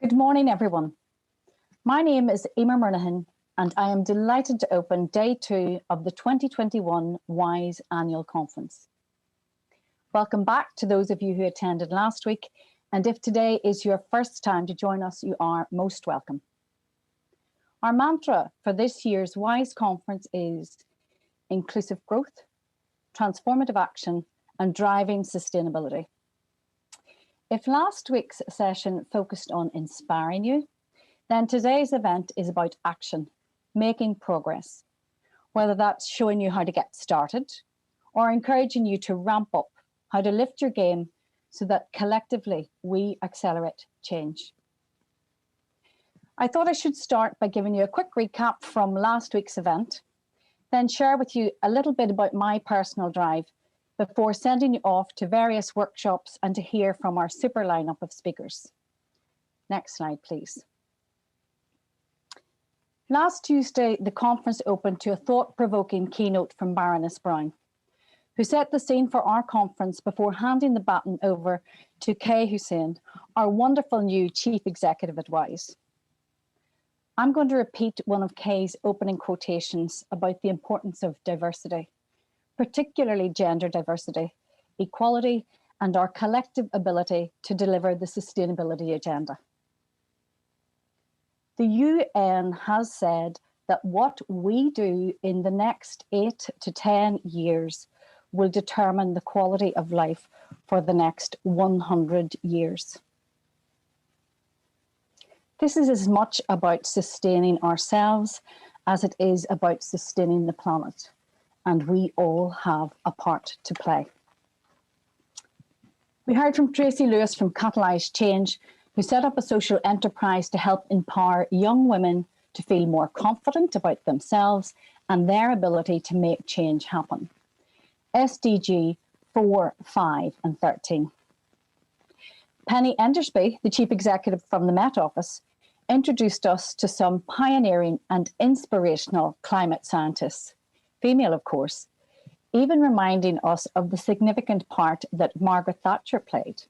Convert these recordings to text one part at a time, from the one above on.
Good morning, everyone. My name is Emer Murnahan, and I am delighted to open day 2 of the 2021 WISE Annual Conference. Welcome back to those of you who attended last week, and if today is your first time to join us, you are most welcome. Our mantra for this year's WISE Conference is inclusive growth, transformative action, and driving sustainability. If last week's session focused on inspiring you, then today's event is about action, making progress, whether that's showing you how to get started or encouraging you to ramp up, how to lift your game so that collectively we accelerate change. I thought I should start by giving you a quick recap from last week's event, then share with you a little bit about my personal drive before sending you off to various workshops and to hear from our super lineup of speakers. Next slide, please. Last Tuesday, the conference opened to a thought-provoking keynote from Baroness Brown, who set the scene for our conference before handing the baton over to Kay Hussein, our wonderful new Chief Executive at WISE. I'm going to repeat one of Kay's opening quotations about the importance of diversity, particularly gender diversity, equality, and our collective ability to deliver the sustainability agenda. The UN has said that what we do in the next 8 to 10 years will determine the quality of life for the next 100 years. This is as much about sustaining ourselves as it is about sustaining the planet, and we all have a part to play. We heard from Tracy Lewis from Catalyze Change, who set up a social enterprise to help empower young women to feel more confident about themselves and their ability to make change happen. SDG 4, 5 and 13. Penny Endersby, the Chief Executive from the Met Office, introduced us to some pioneering and inspirational climate scientists, female of course, even reminding us of the significant part that Margaret Thatcher played.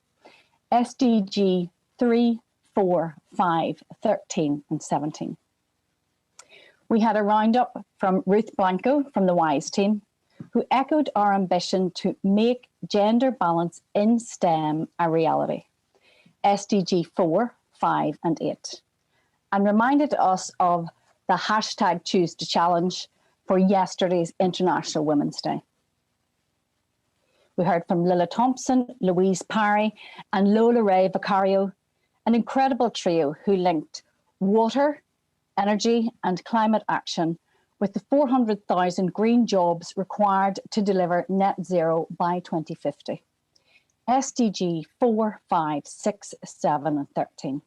SDG 3, 4, 5, 13 and 17. We had a roundup from Ruth Blanco from the WISE team, who echoed our ambition to make gender balance in STEM a reality. SDG 4, 5 and 8. And reminded us of the hashtag Choose to Challenge for yesterday's International Women's Day. We heard from Lilla Thompson, Louise Parry, and Lola Ray Vicario, an incredible trio who linked water, energy, and climate action with the 400,000 green jobs required to deliver net zero by 2050. SDG 4, 5, 6, 7, and 13.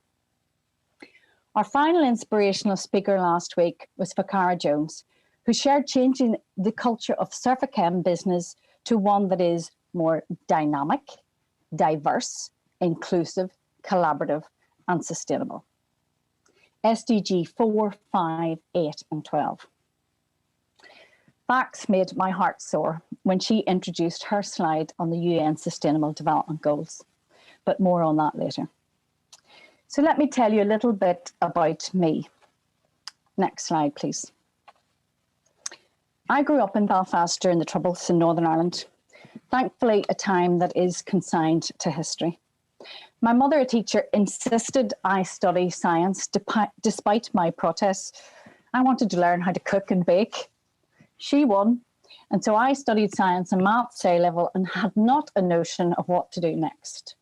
Our final inspirational speaker last week was Fakara Jones, who shared changing the culture of Surfachem business to one that is more dynamic, diverse, inclusive, collaborative, and sustainable. SDG 4, 5, 8, and 12. Bax made my heart soar when she introduced her slide on the UN Sustainable Development Goals, but more on that later. So let me tell you a little bit about me. Next slide, please. I grew up in Belfast during the Troubles in Northern Ireland, thankfully a time that is consigned to history. My mother, a teacher, insisted I study science despite my protests. I wanted to learn how to cook and bake. She won, and so I studied science and maths A level and had not a notion of what to do next.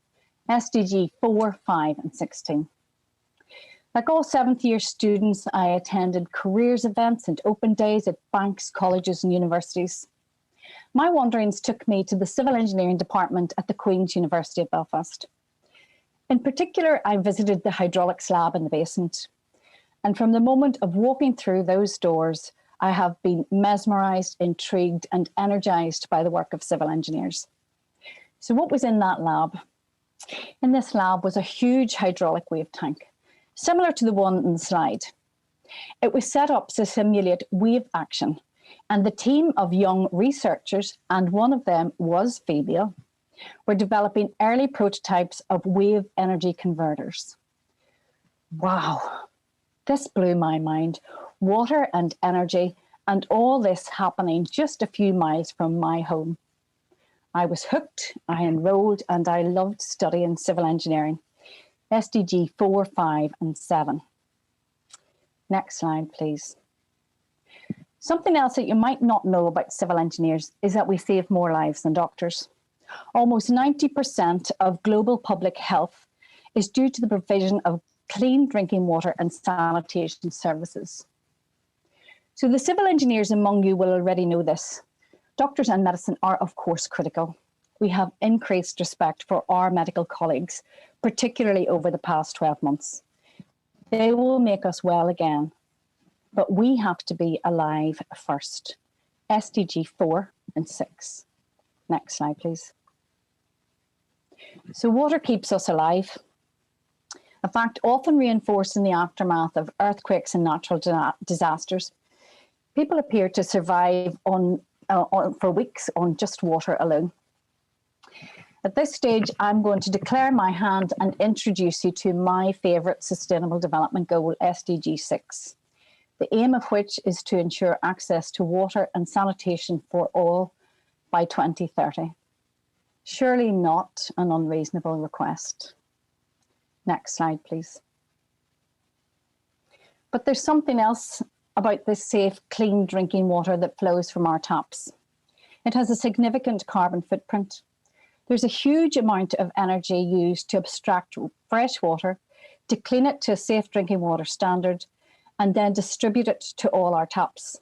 SDG 4, 5 and 16. Like all 7th year students, I attended careers events and open days at banks, colleges and universities. My wanderings took me to the civil engineering department at the Queen's University of Belfast. In particular, I visited the hydraulics lab in the basement. And from the moment of walking through those doors, I have been mesmerised, intrigued and energised by the work of civil engineers. So what was in that lab? In this lab was a huge hydraulic wave tank, similar to the one in the slide. It was set up to simulate wave action, and the team of young researchers, and one of them was female, were developing early prototypes of wave energy converters. Wow, this blew my mind. Water and energy, and all this happening just a few miles from my home. I was hooked, I enrolled, and I loved studying civil engineering. SDG 4, 5, and 7. Next slide, please. Something else that you might not know about civil engineers is that we save more lives than doctors. Almost 90% of global public health is due to the provision of clean drinking water and sanitation services. So the civil engineers among you will already know this. Doctors and medicine are, of course, critical. We have increased respect for our medical colleagues, particularly over the past 12 months. They will make us well again, but we have to be alive first. SDG 4 and 6. Next slide, please. So water keeps us alive. In fact, often reinforced in the aftermath of earthquakes and natural disasters, people appear to survive for weeks on just water alone. At this stage, I'm going to declare my hand and introduce you to my favourite Sustainable Development Goal, SDG 6, the aim of which is to ensure access to water and sanitation for all by 2030. Surely not an unreasonable request. Next slide, please. But there's something else about this safe, clean drinking water that flows from our taps. It has a significant carbon footprint. There's a huge amount of energy used to abstract fresh water, to clean it to a safe drinking water standard, and then distribute it to all our taps.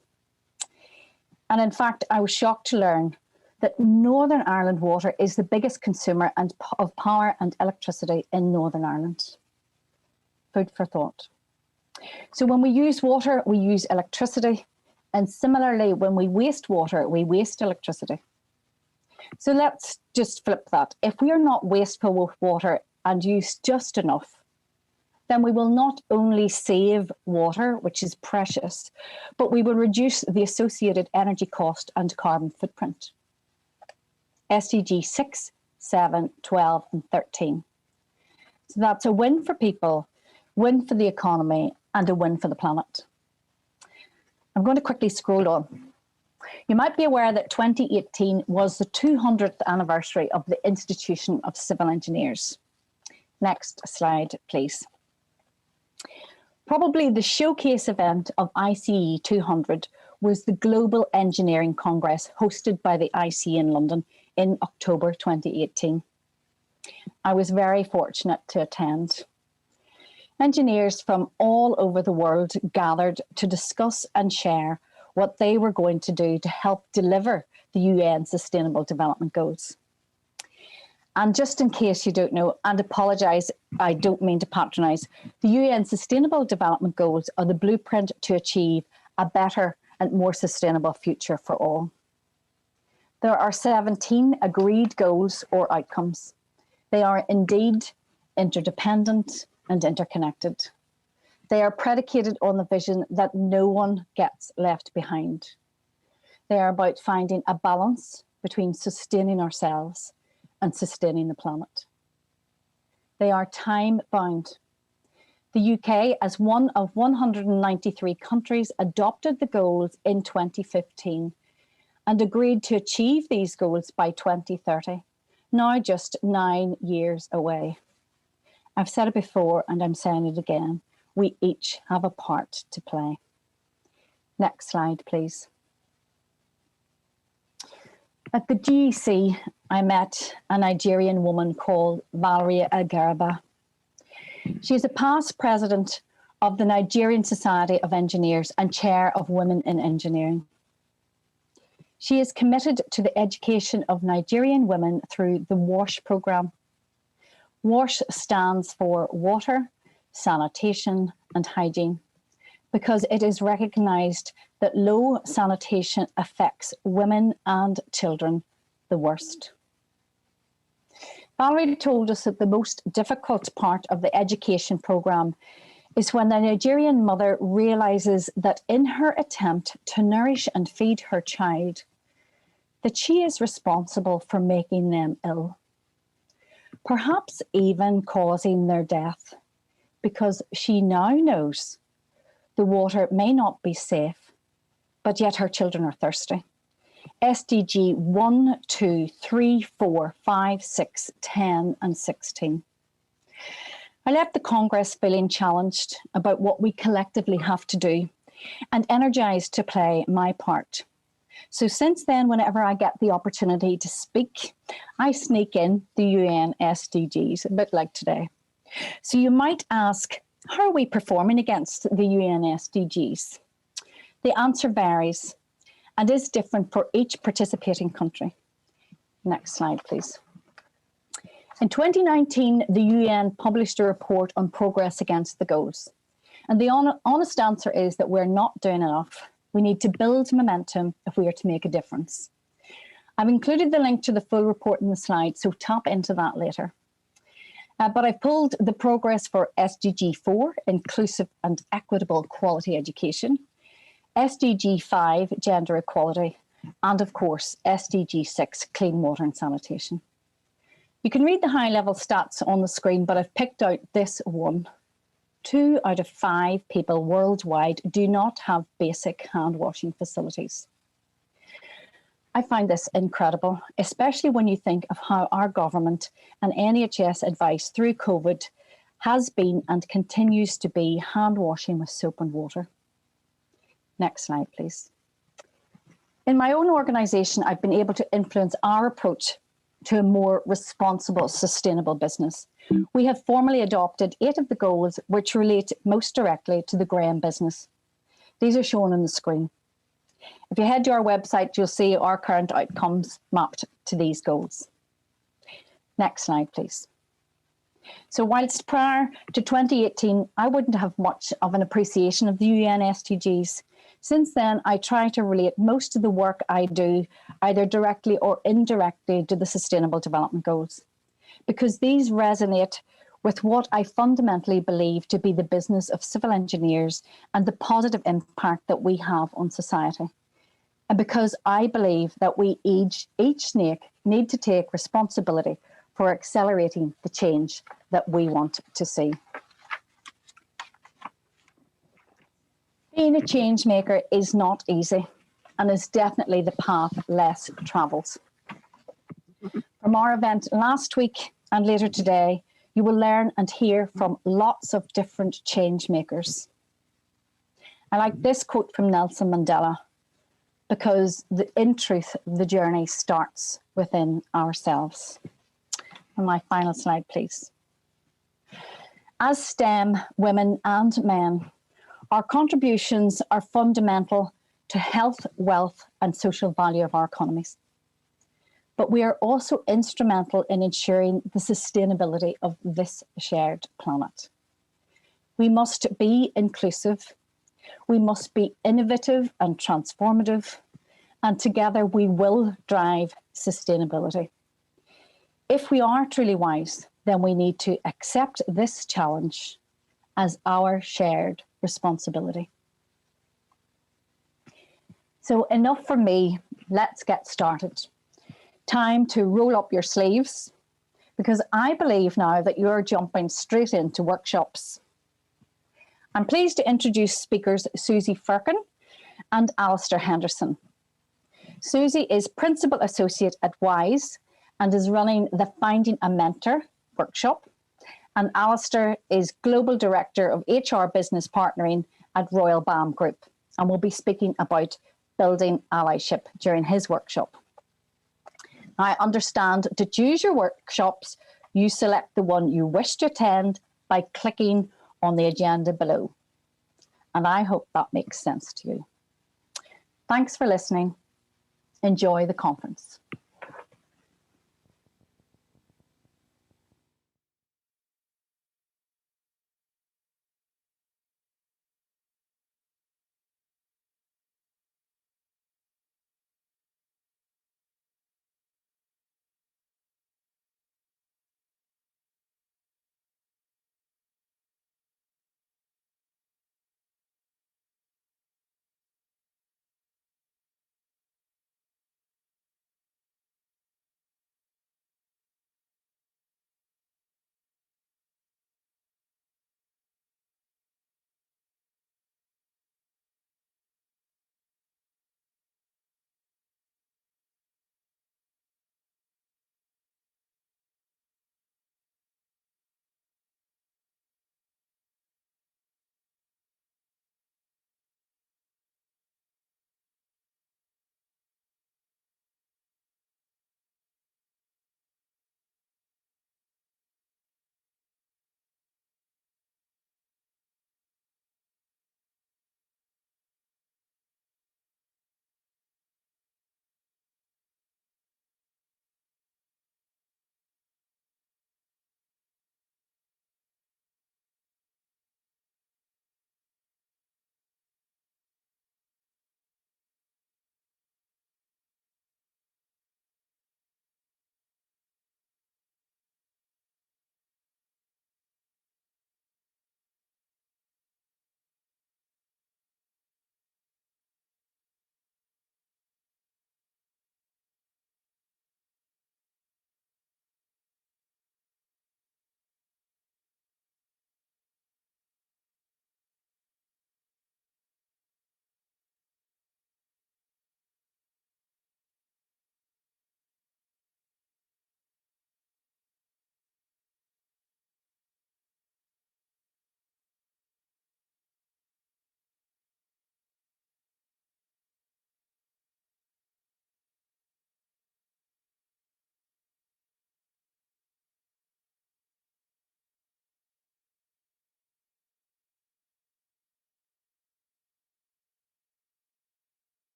And in fact, I was shocked to learn that Northern Ireland Water is the biggest consumer of power and electricity in Northern Ireland. Food for thought. So when we use water, we use electricity. And similarly, when we waste water, we waste electricity. So let's just flip that. If we are not wasteful with water and use just enough, then we will not only save water, which is precious, but we will reduce the associated energy cost and carbon footprint. SDG 6, 7, 12, and 13. So that's a win for people, win for the economy, and a win for the planet. I'm going to quickly scroll on. You might be aware that 2018 was the 200th anniversary of the Institution of Civil Engineers. Next slide, please. Probably the showcase event of ICE 200 was the Global Engineering Congress hosted by the ICE in London in October 2018. I was very fortunate to attend. Engineers from all over the world gathered to discuss and share what they were going to do to help deliver the UN Sustainable Development Goals. And just in case you don't know, and apologise, I don't mean to patronise, the UN Sustainable Development Goals are the blueprint to achieve a better and more sustainable future for all. There are 17 agreed goals or outcomes. They are indeed interdependent and interconnected. They are predicated on the vision that no one gets left behind. They are about finding a balance between sustaining ourselves and sustaining the planet. They are time-bound. The UK, as one of 193 countries, adopted the goals in 2015 and agreed to achieve these goals by 2030, now just 9 years away. I've said it before and I'm saying it again. We each have a part to play. Next slide, please. At the GEC, I met a Nigerian woman called Valeria Agarba. She is a past president of the Nigerian Society of Engineers and chair of Women in Engineering. She is committed to the education of Nigerian women through the WASH programme. WASH stands for Water, Sanitation and Hygiene, because it is recognised that low sanitation affects women and children the worst. Valerie told us that the most difficult part of the education programme is when the Nigerian mother realises that in her attempt to nourish and feed her child, that she is responsible for making them ill, perhaps even causing their death, because she now knows the water may not be safe, but yet her children are thirsty. SDG 1, 2, 3, 4, 5, 6, 10, and 16. I left the Congress feeling challenged about what we collectively have to do and energised to play my part. So since then, whenever I get the opportunity to speak, I sneak in the UN SDGs, a bit like today. So you might ask, how are we performing against the UN SDGs? The answer varies and is different for each participating country. Next slide, please. In 2019, the UN published a report on progress against the goals. And the honest answer is that we're not doing enough. We need to build momentum if we are to make a difference. I've included the link to the full report in the slide, so tap into that later. But I've pulled the progress for SDG 4, inclusive and equitable quality education, SDG 5, gender equality, and of course, SDG 6, clean water and sanitation. You can read the high-level stats on the screen, but I've picked out this one. 2 out of 5 people worldwide do not have basic hand-washing facilities. I find this incredible, especially when you think of how our government and NHS advice through COVID has been and continues to be hand-washing with soap and water. Next slide, please. In my own organisation, I've been able to influence our approach to a more responsible, sustainable business. We have formally adopted 8 of the goals which relate most directly to the Graham business. These are shown on the screen. If you head to our website, you'll see our current outcomes mapped to these goals. Next slide, please. So whilst prior to 2018, I wouldn't have much of an appreciation of the UN SDGs. Since then, I try to relate most of the work I do either directly or indirectly to the Sustainable Development Goals, because these resonate with what I fundamentally believe to be the business of civil engineers and the positive impact that we have on society. And because I believe that we each need to take responsibility for accelerating the change that we want to see. Being a change maker is not easy and is definitely the path less travelled. From our event last week and later today, you will learn and hear from lots of different change makers. I like this quote from Nelson Mandela, because in truth, the journey starts within ourselves. And my final slide, please. As STEM women and men, our contributions are fundamental to health, wealth, and social value of our economies. But we are also instrumental in ensuring the sustainability of this shared planet. We must be inclusive, we must be innovative and transformative, and together we will drive sustainability. If we are truly wise, then we need to accept this challenge as our shared responsibility. So enough for me, let's get started. Time to roll up your sleeves, because I believe now that you're jumping straight into workshops. I'm pleased to introduce speakers Susie Firkin and Alistair Henderson. Susie is Principal Associate at WISE and is running the Finding a Mentor workshop. And Alistair is Global Director of HR Business Partnering at Royal BAM Group and will be speaking about building allyship during his workshop. I understand to choose your workshops, you select the one you wish to attend by clicking on the agenda below. And I hope that makes sense to you. Thanks for listening. Enjoy the conference.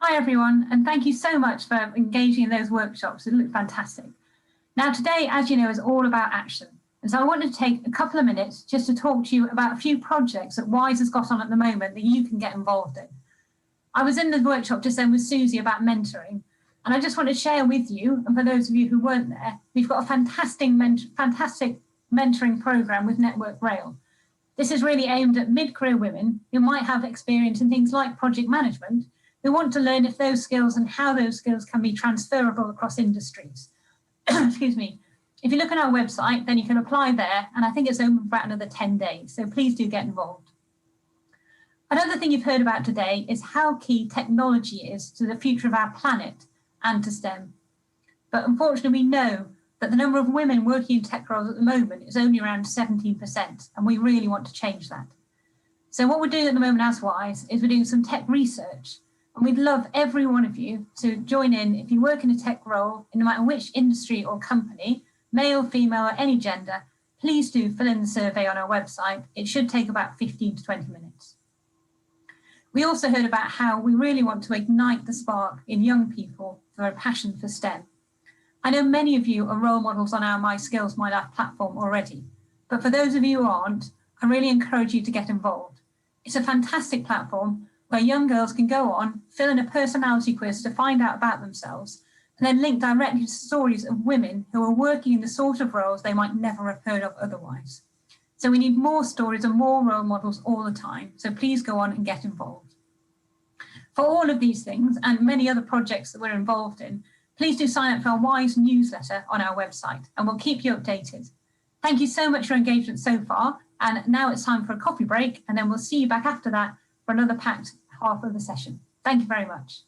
Hi everyone, and thank you so much for engaging in those workshops. It looked fantastic. Now today, as you know, is all about action. And so I wanted to take a couple of minutes just to talk to you about a few projects that Wise has got on at the moment that you can get involved in. I was in the workshop just then with Susie about mentoring, and I just want to share with you, and for those of you who weren't there, we've got a fantastic mentoring program with Network Rail. This is really aimed at mid-career women who might have experience in things like project management, who want to learn if those skills and how those skills can be transferable across industries. Excuse me. If you look at our website, then you can apply there, and I think it's open for about another 10 days, so please do get involved. Another thing you've heard about today is how key technology is to the future of our planet and to STEM. But unfortunately, we know that the number of women working in tech roles at the moment is only around 17%, and we really want to change that. So what we're doing at the moment as Wise is we're doing some tech research, and we'd love every one of you to join in if you work in a tech role, in no matter which industry or company, male, female, or any gender. Please do fill in the survey on our website. It should take about 15 to 20 minutes. We also heard about how we really want to ignite the spark in young people for a passion for STEM. I know many of you are role models on our My Skills, My Life platform already, but for those of you who aren't, I really encourage you to get involved. It's a fantastic platform where young girls can go on, fill in a personality quiz to find out about themselves, and then link directly to stories of women who are working in the sort of roles they might never have heard of otherwise. So we need more stories and more role models all the time, so please go on and get involved. For all of these things and many other projects that we're involved in, please do sign up for our Wise newsletter on our website, and we'll keep you updated. Thank you so much for your engagement so far, and now it's time for a coffee break, and then we'll see you back after that for another packed half of the session. Thank you very much.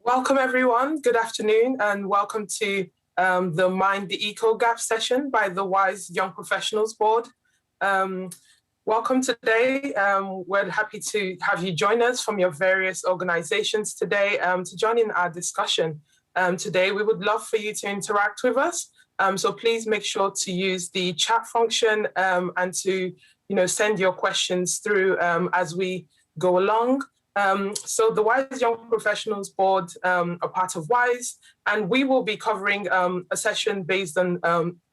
Welcome, everyone. Good afternoon, and welcome to the Mind the Eco Gap session by the WISE Young Professionals Board. Welcome today. We're happy to have you join us from your various organizations today to join in our discussion. Today, we would love for you to interact with us. So please make sure to use the chat function and to send your questions through as we go along. So the WISE Young Professionals Board are part of WISE, and we will be covering a session based on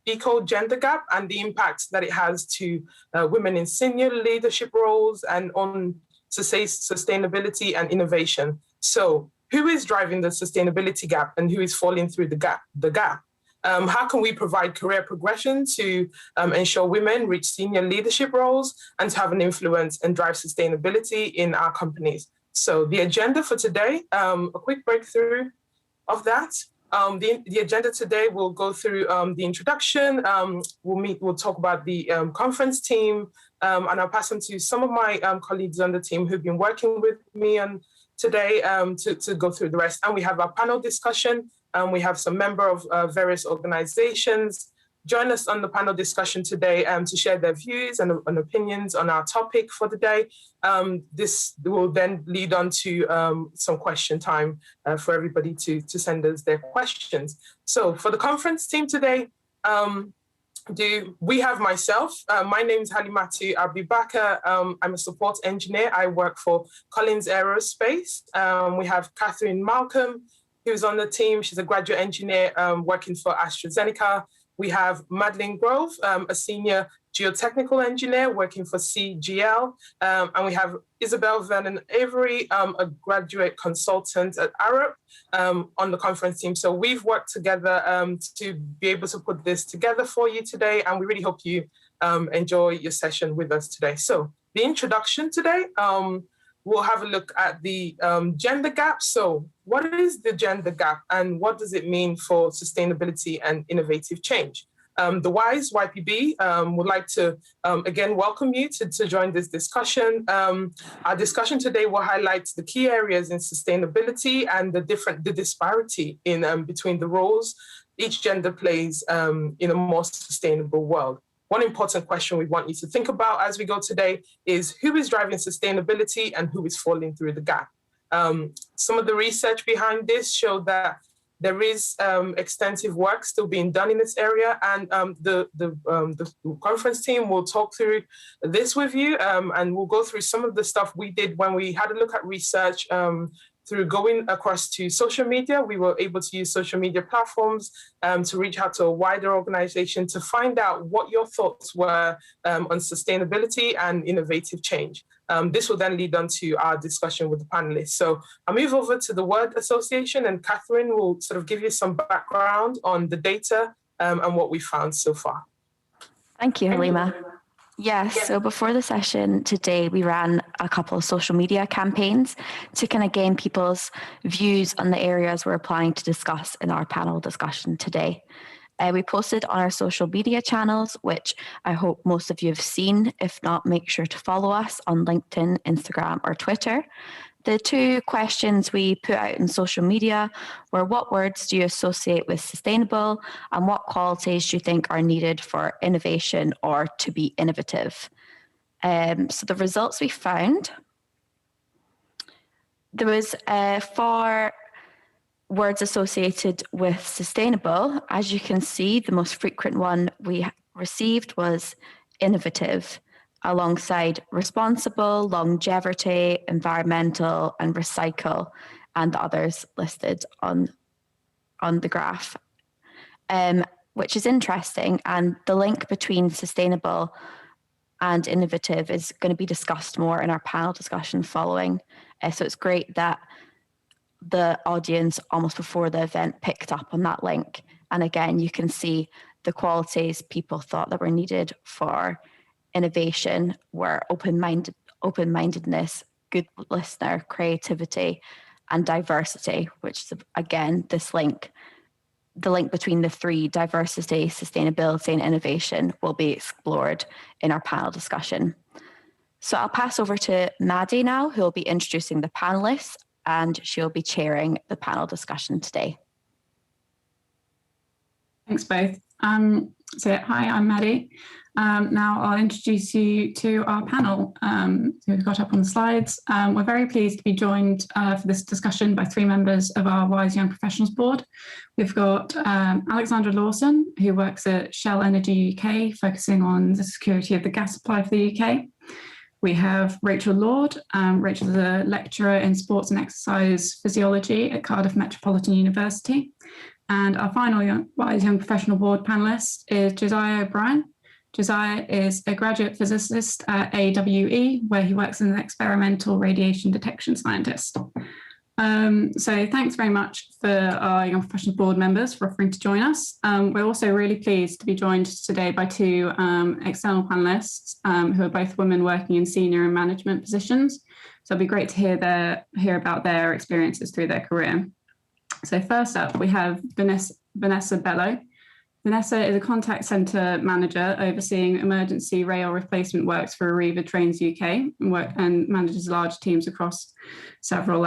eco-gender gap and the impact that it has to women in senior leadership roles and on sustainability and innovation. So who is driving the sustainability gap and who is falling through the gap? How can we provide career progression to ensure women reach senior leadership roles and to have an influence and drive sustainability in our companies? So the agenda for today, a quick breakthrough of that. The agenda today will go through the introduction. We'll talk about the conference team, and I'll pass them to some of my colleagues on the team who've been working with me on today to go through the rest. And we have our panel discussion. We have some members of various organizations join us on the panel discussion today to share their views and opinions on our topic for the day. This will then lead on to some question time for everybody to send us their questions. So for the conference team today, we have myself. My name is Halimatu Abibakar. I'm a support engineer. I work for Collins Aerospace. We have Catherine Malcolm, who's on the team. She's a graduate engineer working for AstraZeneca. We have Madeline Grove, a senior geotechnical engineer working for CGL. And we have Isabel Vernon Avery, a graduate consultant at Arup on the conference team. So we've worked together to be able to put this together for you today. And we really hope you enjoy your session with us today. So the introduction today, we'll have a look at the gender gap. So what is the gender gap and what does it mean for sustainability and innovative change? The WISE YPB would like to again welcome you to join this discussion. Our discussion today will highlight the key areas in sustainability and the disparity in between the roles each gender plays in a more sustainable world. One important question we want you to think about as we go today is who is driving sustainability and who is falling through the gap. Some of the research behind this showed that there is extensive work still being done in this area, and the conference team will talk through this with you, and we'll go through some of the stuff we did when we had a look at research through going across to social media. We were able to use social media platforms to reach out to a wider organization to find out what your thoughts were on sustainability and innovative change. This will then lead on to our discussion with the panelists. So I'll move over to the Word Association, and Catherine will sort of give you some background on the data and what we found so far. Thank you, Halima. Yes, so before the session today, we ran a couple of social media campaigns to kind of gain people's views on the areas we're applying to discuss in our panel discussion today. We posted on our social media channels, which I hope most of you have seen. If not, make sure to follow us on LinkedIn, Instagram, or Twitter. The two questions we put out in social media were: what words do you associate with sustainable, and what qualities do you think are needed for innovation or to be innovative? So the results we found, there was for words associated with sustainable, as you can see, the most frequent one we received was innovative, alongside responsible, longevity, environmental, and recycle, and the others listed on the graph, which is interesting. And the link between sustainable and innovative is going to be discussed more in our panel discussion following. So it's great that the audience almost before the event picked up on that link. And again, you can see the qualities people thought that were needed for innovation were open-mindedness, good listener, creativity, and diversity, which is, again, the link between the three, diversity, sustainability, and innovation, will be explored in our panel discussion. So I'll pass over to Maddie now, who will be introducing the panelists, and she'll be chairing the panel discussion today. Thanks both. So hi, I'm Maddie. Now I'll introduce you to our panel who we've got up on the slides. We're very pleased to be joined for this discussion by three members of our WISE Young Professionals Board. We've got Alexandra Lawson, who works at Shell Energy UK, focusing on the security of the gas supply for the UK. We have Rachel Lord. Rachel is a lecturer in sports and exercise physiology at Cardiff Metropolitan University. And our final WISE Young Professional Board panellist is Josiah O'Brien. Josiah is a graduate physicist at AWE, where he works as an experimental radiation detection scientist. So thanks very much for our Young Professionals Board members for offering to join us. We're also really pleased to be joined today by two external panellists who are both women working in senior and management positions. So it'll be great to hear about their experiences through their career. So first up, we have Vanessa Bello. Vanessa is a contact centre manager overseeing emergency rail replacement works for Arriva Trains UK and manages large teams across several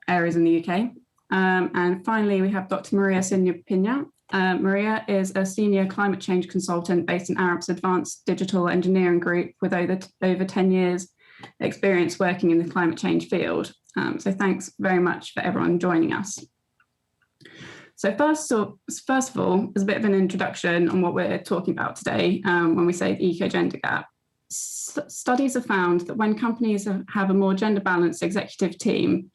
areas in the UK. And finally, we have Dr. Maria Senior-Pina. Maria is a senior climate change consultant based in Arup's Advanced Digital Engineering Group with over 10 years experience working in the climate change field. So thanks very much for everyone joining us. So first of all, as a bit of an introduction on what we're talking about today when we say the eco-gender gap. Studies have found that when companies have a more gender-balanced executive team,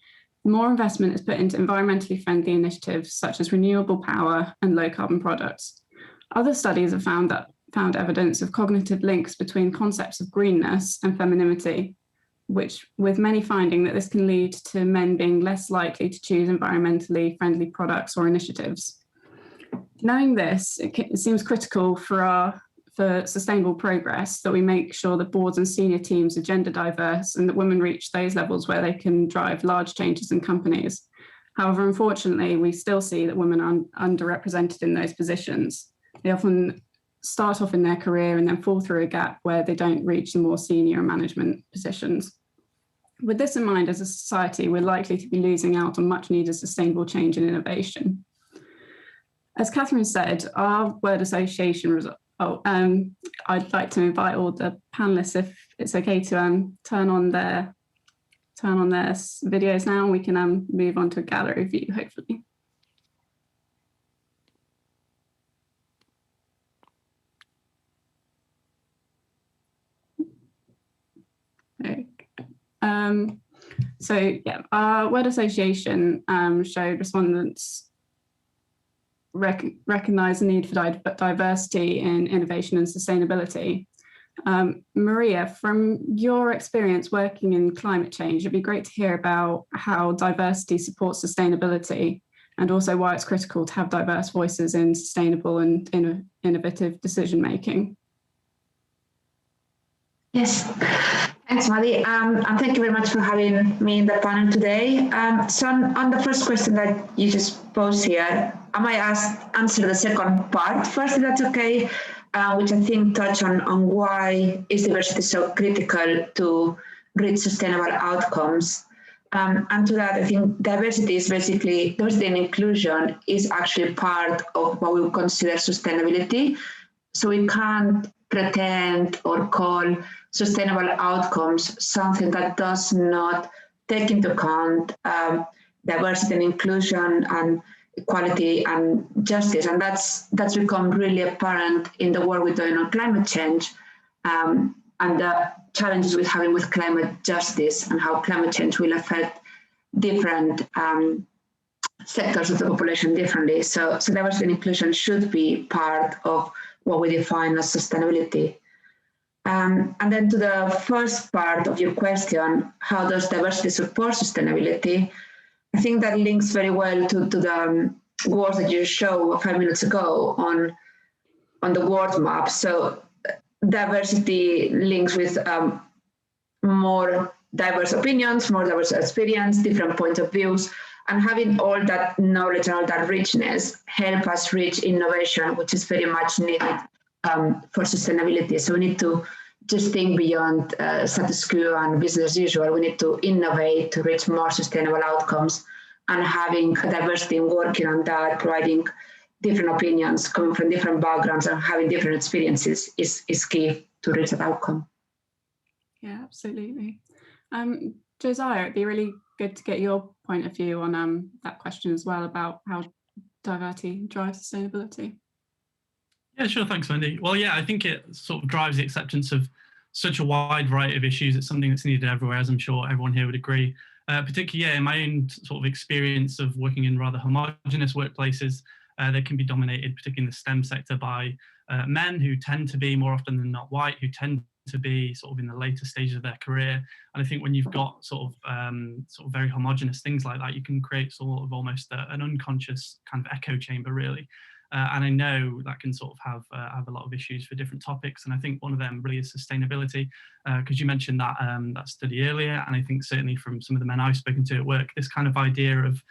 more investment is put into environmentally friendly initiatives such as renewable power and low-carbon products. Other studies have found evidence of cognitive links between concepts of greenness and femininity, with many finding that this can lead to men being less likely to choose environmentally friendly products or initiatives. Knowing this, it seems critical for sustainable progress that we make sure that boards and senior teams are gender diverse and that women reach those levels where they can drive large changes in companies. However, unfortunately, we still see that women are underrepresented in those positions. They often start off in their career and then fall through a gap where they don't reach the more senior management positions. With this in mind, as a society, we're likely to be losing out on much needed sustainable change and innovation. As Catherine said, our word association result. I'd like to invite all the panelists, if it's okay, to turn on their videos now, and we can move on to a gallery view, hopefully. Okay. So yeah, our word association showed respondents recognise the need for diversity in innovation and sustainability. Maria, from your experience working in climate change, it'd be great to hear about how diversity supports sustainability and also why it's critical to have diverse voices in sustainable and innovative decision making. Yes, thanks, Maddie. And thank you very much for having me in the panel today. So on the first question that you just posed here, I might answer the second part first, if that's okay, which I think touch on why is diversity so critical to reach sustainable outcomes. And to that, I think diversity and inclusion is actually part of what we would consider sustainability. So we can't pretend or call sustainable outcomes something that does not take into account diversity and inclusion and equality and justice. And that's become really apparent in the work we're doing on climate change and the challenges we're having with climate justice and how climate change will affect different sectors of the population differently. So diversity and inclusion should be part of what we define as sustainability. And then to the first part of your question, how does diversity support sustainability? I think that links very well to the words that you showed 5 minutes ago on the world map. So diversity links with more diverse opinions, more diverse experience, different points of views, and having all that knowledge and all that richness help us reach innovation, which is very much needed for sustainability. So we need to just think beyond status quo and business as usual. We need to innovate to reach more sustainable outcomes, and having a diverse team working on that, providing different opinions coming from different backgrounds and having different experiences is key to reach that outcome. Yeah, absolutely. Josiah, it'd be really good to get your point of view on that question as well about how diversity drives sustainability. Yeah, sure. Thanks, Wendy. Well, yeah, I think it sort of drives the acceptance of such a wide variety of issues. It's something that's needed everywhere, as I'm sure everyone here would agree. Particularly, yeah, in my own sort of experience of working in rather homogenous workplaces, they can be dominated, particularly in the STEM sector, by men who tend to be more often than not white, who tend to be sort of in the later stages of their career. And I think when you've got sort of very homogenous things like that, you can create sort of almost an unconscious kind of echo chamber, really. And I know that can sort of have a lot of issues for different topics. And I think one of them really is sustainability, because you mentioned that that study earlier. And I think certainly from some of the men I've spoken to at work, this kind of idea of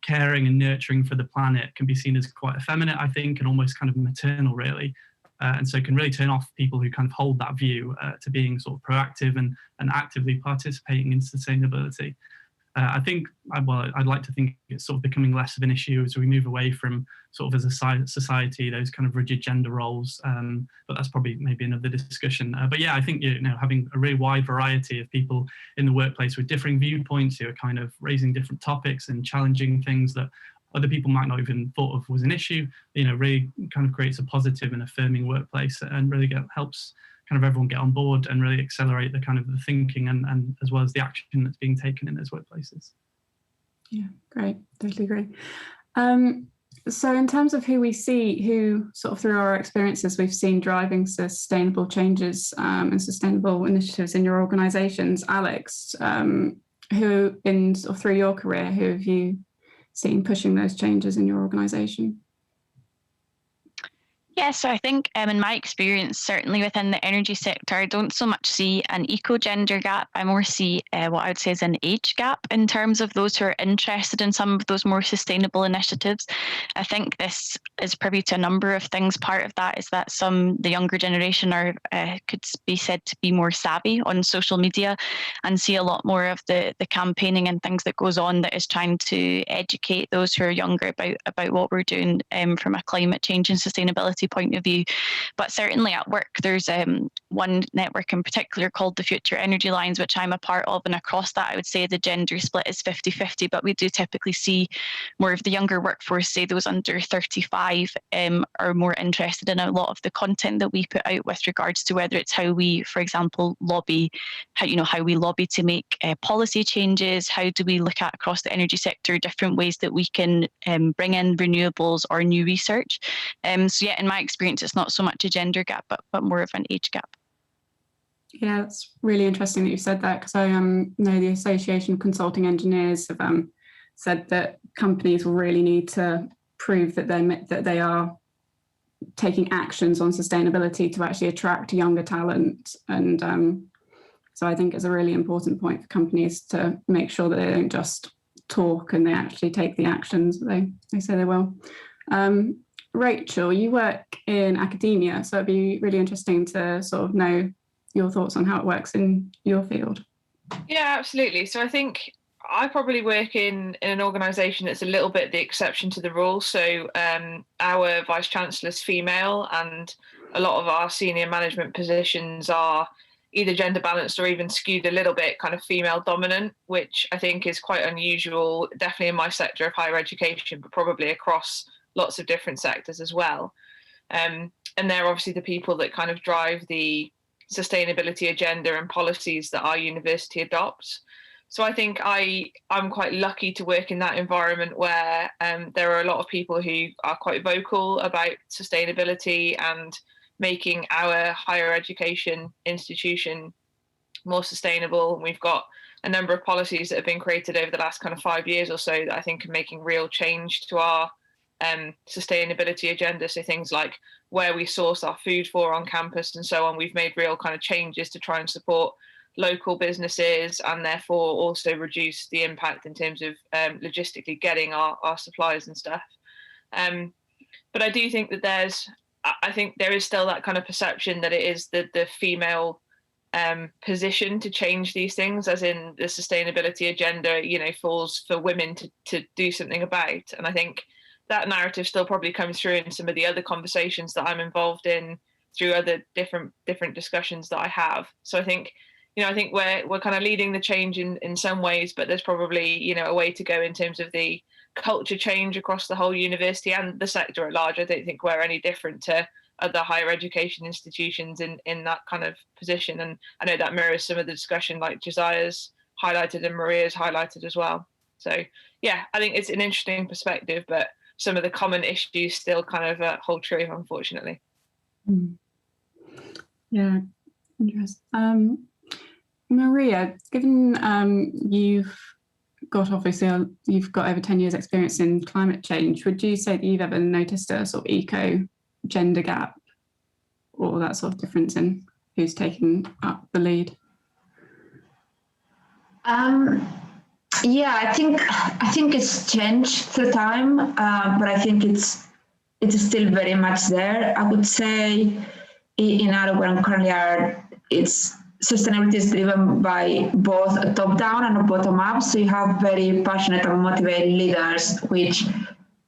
caring and nurturing for the planet can be seen as quite effeminate, I think, and almost kind of maternal, really. And so it can really turn off people who kind of hold that view to being sort of proactive and actively participating in sustainability. I think, well, I'd like to think it's sort of becoming less of an issue as we move away from sort of as a society, those kind of rigid gender roles. But that's probably maybe another discussion. But yeah, I think, you know, having a really wide variety of people in the workplace with differing viewpoints who are kind of raising different topics and challenging things that other people might not even thought of was an issue, you know, really kind of creates a positive and affirming workplace, and really helps kind of everyone get on board and really accelerate the kind of the thinking and as well as the action that's being taken in those workplaces. Yeah, great, totally agree. So in terms of who sort of through our experiences we've seen driving sustainable changes and sustainable initiatives in your organisations, Alex, who in sort of through your career, who have you seen pushing those changes in your organisation? Yeah, so I think in my experience, certainly within the energy sector, I don't so much see an eco-gender gap. I more see what I would say is an age gap in terms of those who are interested in some of those more sustainable initiatives. I think this is privy to a number of things. Part of that is that the younger generation are could be said to be more savvy on social media and see a lot more of the campaigning and things that goes on that is trying to educate those who are younger about what we're doing from a climate change and sustainability point of view. But certainly at work, there's one network in particular called the Future Energy Lines, which I'm a part of, and across that I would say the gender split is 50-50, but we do typically see more of the younger workforce, say those under 35, are more interested in a lot of the content that we put out with regards to whether it's how we, for example, lobby, how we lobby to make policy changes, how do we look at across the energy sector different ways that we can bring in renewables or new research. So yeah, in my experience, it's not so much a gender gap, but more of an age gap. Yeah, it's really interesting that you said that, because I know the Association of Consulting Engineers have said that companies will really need to prove that they are taking actions on sustainability to actually attract younger talent. And so I think it's a really important point for companies to make sure that they don't just talk and they actually take the actions that they say they will. Rachel, you work in academia, so it'd be really interesting to sort of know your thoughts on how it works in your field. Yeah, absolutely. So I think I probably work in an organisation that's a little bit the exception to the rule. So our Vice Chancellor is female, and a lot of our senior management positions are either gender balanced or even skewed a little bit kind of female dominant, which I think is quite unusual, definitely in my sector of higher education, but probably across lots of different sectors as well. And they're obviously the people that kind of drive the sustainability agenda and policies that our university adopts. So I think I'm quite lucky to work in that environment where there are a lot of people who are quite vocal about sustainability and making our higher education institution more sustainable. We've got a number of policies that have been created over the last kind of 5 years or so that I think are making real change to our sustainability agenda. So things like where we source our food for on campus and so on, we've made real kind of changes to try and support local businesses and therefore also reduce the impact in terms of logistically getting our supplies and stuff. But I do think that there is still that kind of perception that it is the female position to change these things, as in the sustainability agenda, falls for women to do something about. And I think that narrative still probably comes through in some of the other conversations that I'm involved in through other different discussions that I have. So I think, I think we're kind of leading the change in some ways, but there's probably, a way to go in terms of the culture change across the whole university and the sector at large. I don't think we're any different to other higher education institutions in that kind of position. And I know that mirrors some of the discussion like Josiah's highlighted and Maria's highlighted as well. So yeah, I think it's an interesting perspective, but some of the common issues still kind of hold true, unfortunately. Yeah, interesting. Maria, given you've got over 10 years experience in climate change, would you say that you've ever noticed a sort of eco-gender gap or that sort of difference in who's taking up the lead? Yeah, I think it's changed through time, but I think it's still very much there. I would say in Arrow, where I'm currently at, sustainability is driven by both a top-down and a bottom-up. So you have very passionate and motivated leaders, which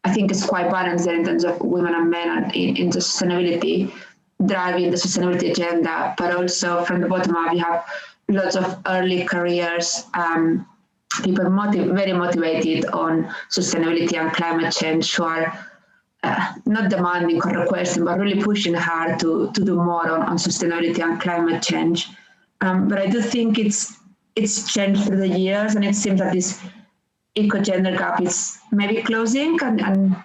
I think is quite balanced there in terms of women and men in the sustainability, driving the sustainability agenda. But also from the bottom-up, you have lots of early careers, people very motivated on sustainability and climate change who are not demanding or requesting, but really pushing hard to do more on sustainability and climate change. But I do think it's changed through the years, and it seems that this eco-gender gap is maybe closing, and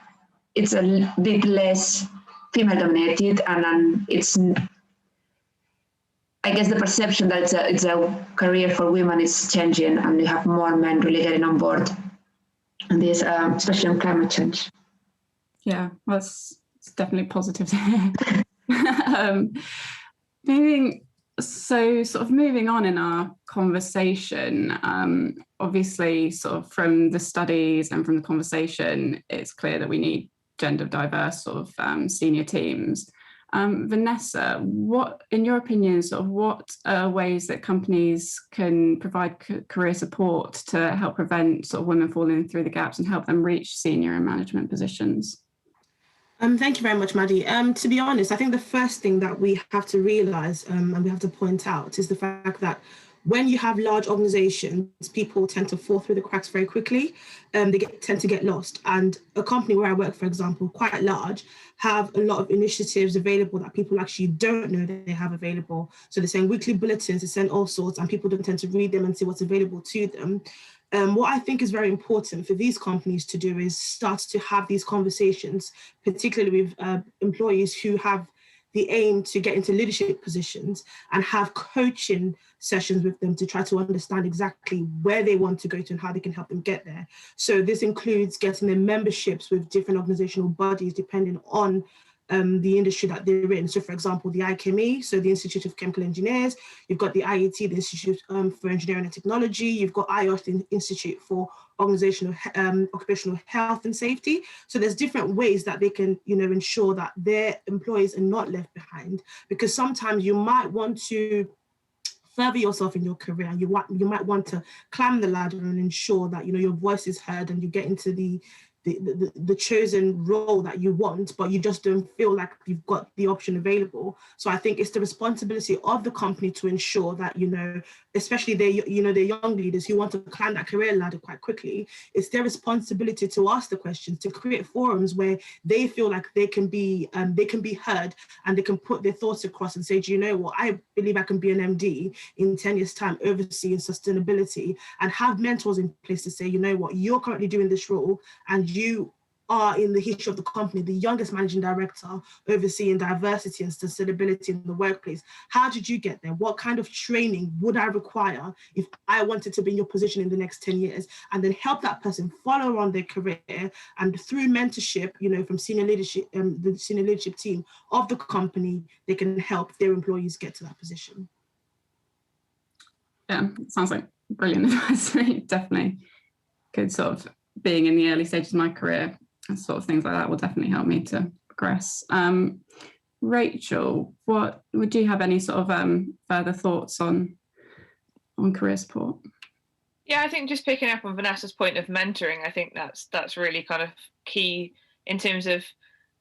it's a bit less female-dominated, and it's, I guess, the perception that it's a career for women is changing, and we have more men really getting on board on this, especially on climate change. Yeah, well, it's definitely positive to hear. Moving on in our conversation, obviously sort of from the studies and from the conversation, it's clear that we need gender diverse sort of senior teams. Vanessa, what, in your opinion, what are ways that companies can provide career support to help prevent sort of women falling through the gaps and help them reach senior and management positions? Thank you very much, Maddie. To be honest, I think the first thing that we have to realise and we have to point out is the fact that when you have large organisations, people tend to fall through the cracks very quickly. They tend to get lost. And a company where I work, for example, quite large, have a lot of initiatives available that people actually don't know that they have available. So they send weekly bulletins, they send all sorts, and people don't tend to read them and see what's available to them. What I think is very important for these companies to do is start to have these conversations, particularly with employees who have the aim to get into leadership positions, and have coaching sessions with them to try to understand exactly where they want to go to and how they can help them get there. So this includes getting them memberships with different organizational bodies depending on the industry that they're in. So for example, the IChemE, so the Institute of Chemical Engineers, you've got the IET, the Institute for Engineering and Technology, you've got IOS, the Institute for Occupational Health and Safety. So there's different ways that they can, ensure that their employees are not left behind, because sometimes you might want to further yourself in your career, and you might want to climb the ladder and ensure that, your voice is heard and you get into the chosen role that you want, but you just don't feel like you've got the option available. So I think it's the responsibility of the company to ensure that, especially their young leaders who want to climb that career ladder quite quickly, it's their responsibility to ask the questions, to create forums where they feel like they can be heard, and they can put their thoughts across and say, do you know what, I believe I can be an MD in 10 years time overseeing sustainability, and have mentors in place to say, you know what, you're currently doing this role, and you are, in the history of the company, the youngest managing director overseeing diversity and sustainability in the workplace. How did you get there? What kind of training would I require if I wanted to be in your position in the next 10 years? And then help that person follow on their career, and through mentorship, from senior leadership, the senior leadership team of the company, they can help their employees get to that position. Yeah, sounds like brilliant advice. Definitely good sort of being in the early stages of my career, and sort of things like that will definitely help me to progress. Rachel, what would you have any sort of further thoughts on career support? Yeah, I think just picking up on Vanessa's point of mentoring, I think that's really kind of key in terms of,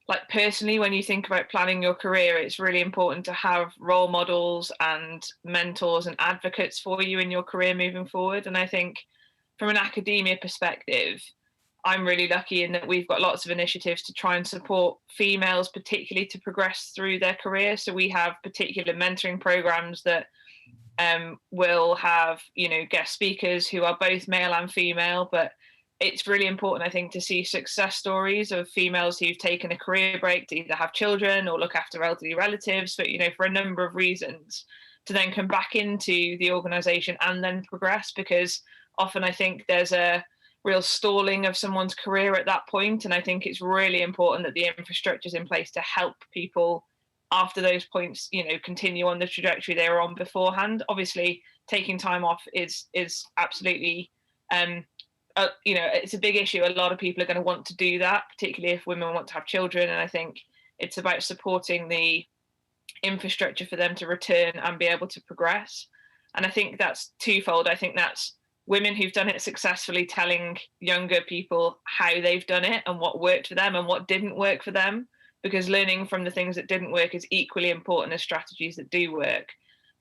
like, personally, when you think about planning your career, it's really important to have role models and mentors and advocates for you in your career moving forward. And I think from an academia perspective, I'm really lucky in that we've got lots of initiatives to try and support females, particularly to progress through their career. So we have particular mentoring programs that will have, guest speakers who are both male and female, but it's really important, I think, to see success stories of females who've taken a career break to either have children or look after elderly relatives, but, for a number of reasons, to then come back into the organisation and then progress, because often I think there's a real stalling of someone's career at that point. And I think it's really important that the infrastructure is in place to help people after those points, continue on the trajectory they were on beforehand. Obviously, taking time off is absolutely it's a big issue. A lot of people are going to want to do that, particularly if women want to have children. And I think it's about supporting the infrastructure for them to return and be able to progress. And I think that's twofold. I think that's women who've done it successfully telling younger people how they've done it and what worked for them and what didn't work for them, because learning from the things that didn't work is equally important as strategies that do work.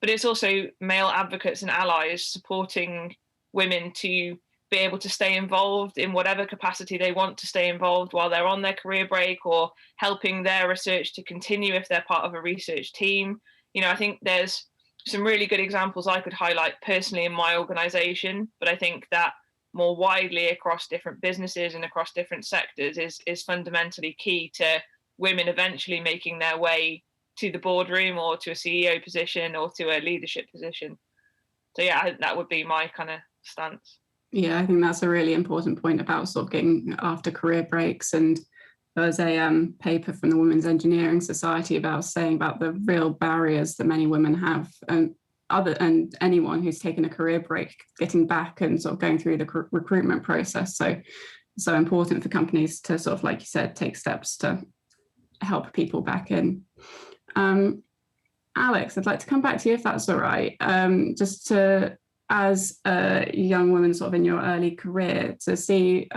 But it's also male advocates and allies supporting women to be able to stay involved in whatever capacity they want to stay involved while they're on their career break, or helping their research to continue if they're part of a research team. I think there's some really good examples I could highlight personally in my organisation, but I think that more widely across different businesses and across different sectors is fundamentally key to women eventually making their way to the boardroom or to a CEO position or to a leadership position. So yeah, I think that would be my kind of stance. Yeah, I think that's a really important point about sort of getting after career breaks. And there was a paper from the Women's Engineering Society about the real barriers that many women have, and anyone who's taken a career break getting back and sort of going through the recruitment process. So important for companies to sort of, like you said, take steps to help people back in. Alex, I'd like to come back to you if that's all right. Just to, as a young woman sort of in your early career, to see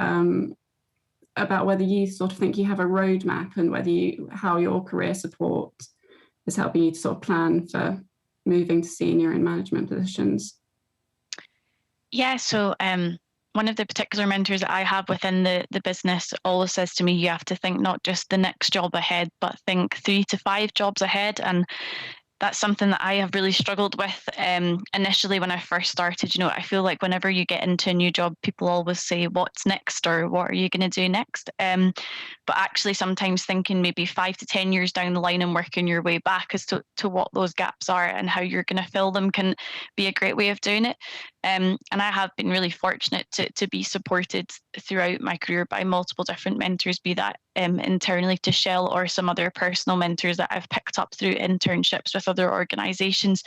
about whether you sort of think you have a roadmap and how your career support is helping you to sort of plan for moving to senior and management positions. Yeah, so one of the particular mentors that I have within the business always says to me, you have to think not just the next job ahead, but think 3 to 5 jobs ahead. And that's something that I have really struggled with initially when I first started. I feel like whenever you get into a new job, people always say, what's next, or what are you going to do next? But actually sometimes thinking maybe 5 to 10 years down the line and working your way back as to what those gaps are and how you're going to fill them can be a great way of doing it. And I have been really fortunate to be supported throughout my career by multiple different mentors, be that internally to Shell or some other personal mentors that I've picked up through internships with other organisations.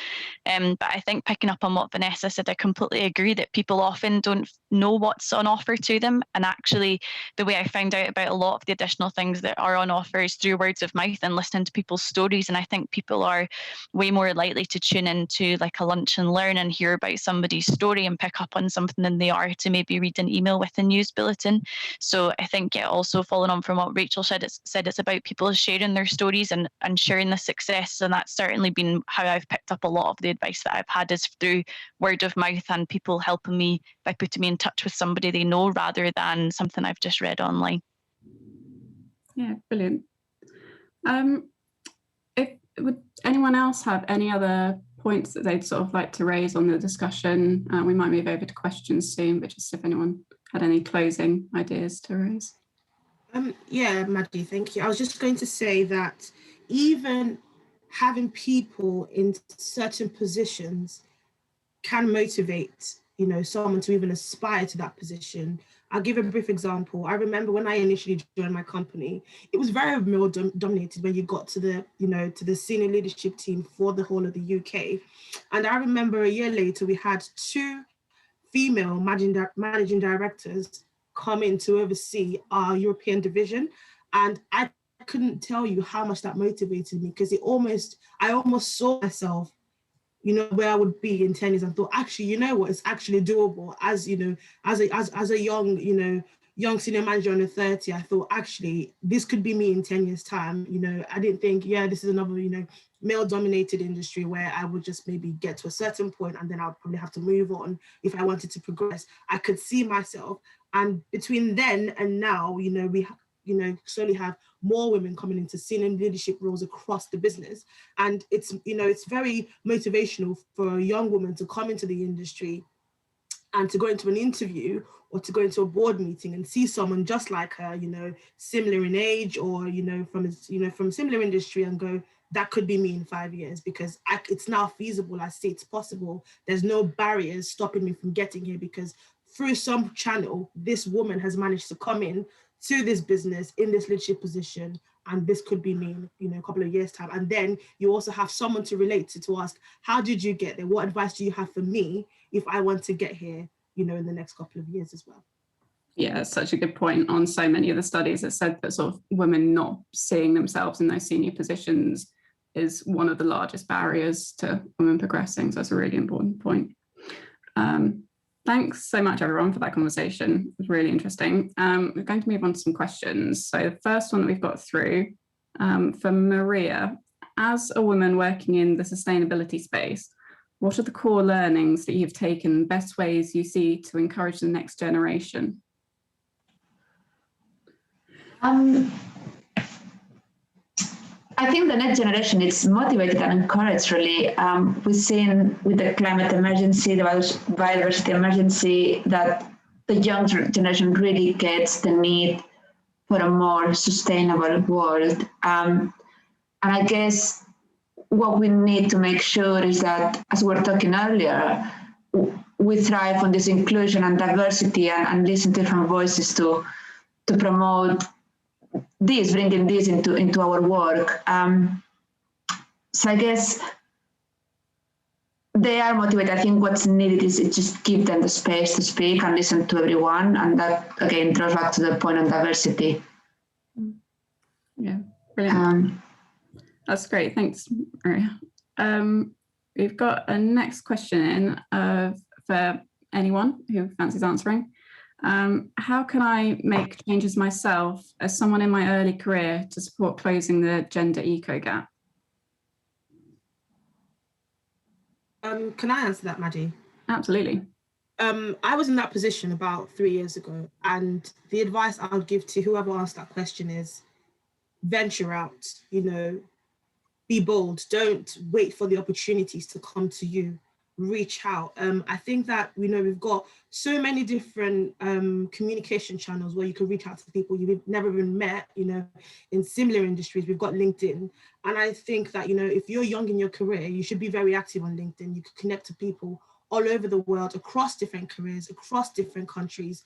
But I think picking up on what Vanessa said, I completely agree that people often don't know what's on offer to them. And actually, the way I found out about a lot of the additional things that are on offer is through words of mouth and listening to people's stories. And I think people are way more likely to tune into like a lunch and learn and hear about somebody's story and pick up on something than they are to maybe read an email with a news bulletin. So I think, yeah, also following on from what Rachel said, it's about people sharing their stories and sharing the success. And that's certainly been how I've picked up a lot of the advice that I've had, is through word of mouth and people helping me by putting me in touch with somebody they know rather than something I've just read online. Yeah, brilliant. Would anyone else have any other points that they'd sort of like to raise on the discussion? We might move over to questions soon, but just if anyone had any closing ideas to raise. Yeah, Maddie, thank you. I was just going to say that even having people in certain positions can motivate, someone to even aspire to that position. I'll give a brief example. I remember when I initially joined my company, it was very male dominated when you got to the senior leadership team for the whole of the UK. And I remember a year later, we had 2 female managing directors come in to oversee our European division. And I couldn't tell you how much that motivated me, because I almost saw myself, you know, where I would be in 10 years, and thought, actually, you know what, it's actually doable. As you know, as a young, you know, young senior manager under 30, I thought, actually, this could be me in 10 years time. You know, I didn't think, yeah, this is another, you know, male dominated industry where I would just maybe get to a certain point and then I'd probably have to move on if I wanted to progress. I could see myself. And between then and now, you know, we slowly have more women coming into senior leadership roles across the business. And it's, you know, it's very motivational for a young woman to come into the industry and to go into an interview or to go into a board meeting and see someone just like her, you know, similar in age, or, you know, from similar industry, and go, that could be me in 5 years, because it's now feasible. I see it's possible. There's no barriers stopping me from getting here, because through some channel, this woman has managed to come in to this business in this leadership position, and this could be me in, you know, a couple of years time. And then you also have someone to relate to ask, how did you get there? What advice do you have for me if I want to get here, you know, in the next couple of years as well? Yeah, it's such a good point. On so many of the studies that said that sort of women not seeing themselves in those senior positions is one of the largest barriers to women progressing. So that's a really important point. Thanks so much, everyone, for that conversation. It was really interesting. We're going to move on to some questions. So the first one that we've got through for Maria, as a woman working in the sustainability space, what are the core learnings that you've taken, best ways you see to encourage the next generation? I think the next generation is motivated and encouraged, really. We've seen with the climate emergency, the biodiversity emergency, that the young generation really gets the need for a more sustainable world. And I guess what we need to make sure is that, as we were talking earlier, we thrive on this inclusion and diversity, and listen to different voices to promote this, bringing this into our work. So I guess they are motivated. I think what's needed is just give them the space to speak and listen to everyone. And that, again, draws back to the point on diversity. Yeah, brilliant. That's great. Thanks, Maria. We've got a next question in for anyone who fancies answering. How can I make changes myself as someone in my early career to support closing the gender eco gap? Can I answer that, Maddie? Absolutely. I was in that position about 3 years ago, and the advice I would give to whoever asked that question is venture out, you know, be bold. Don't wait for the opportunities to come to you. Reach out. I think that, you know, we've got so many different communication channels where you can reach out to people you've never even met, you know, in similar industries. We've got LinkedIn. And I think that, you know, if you're young in your career, you should be very active on LinkedIn. You can connect to people all over the world, across different careers, across different countries,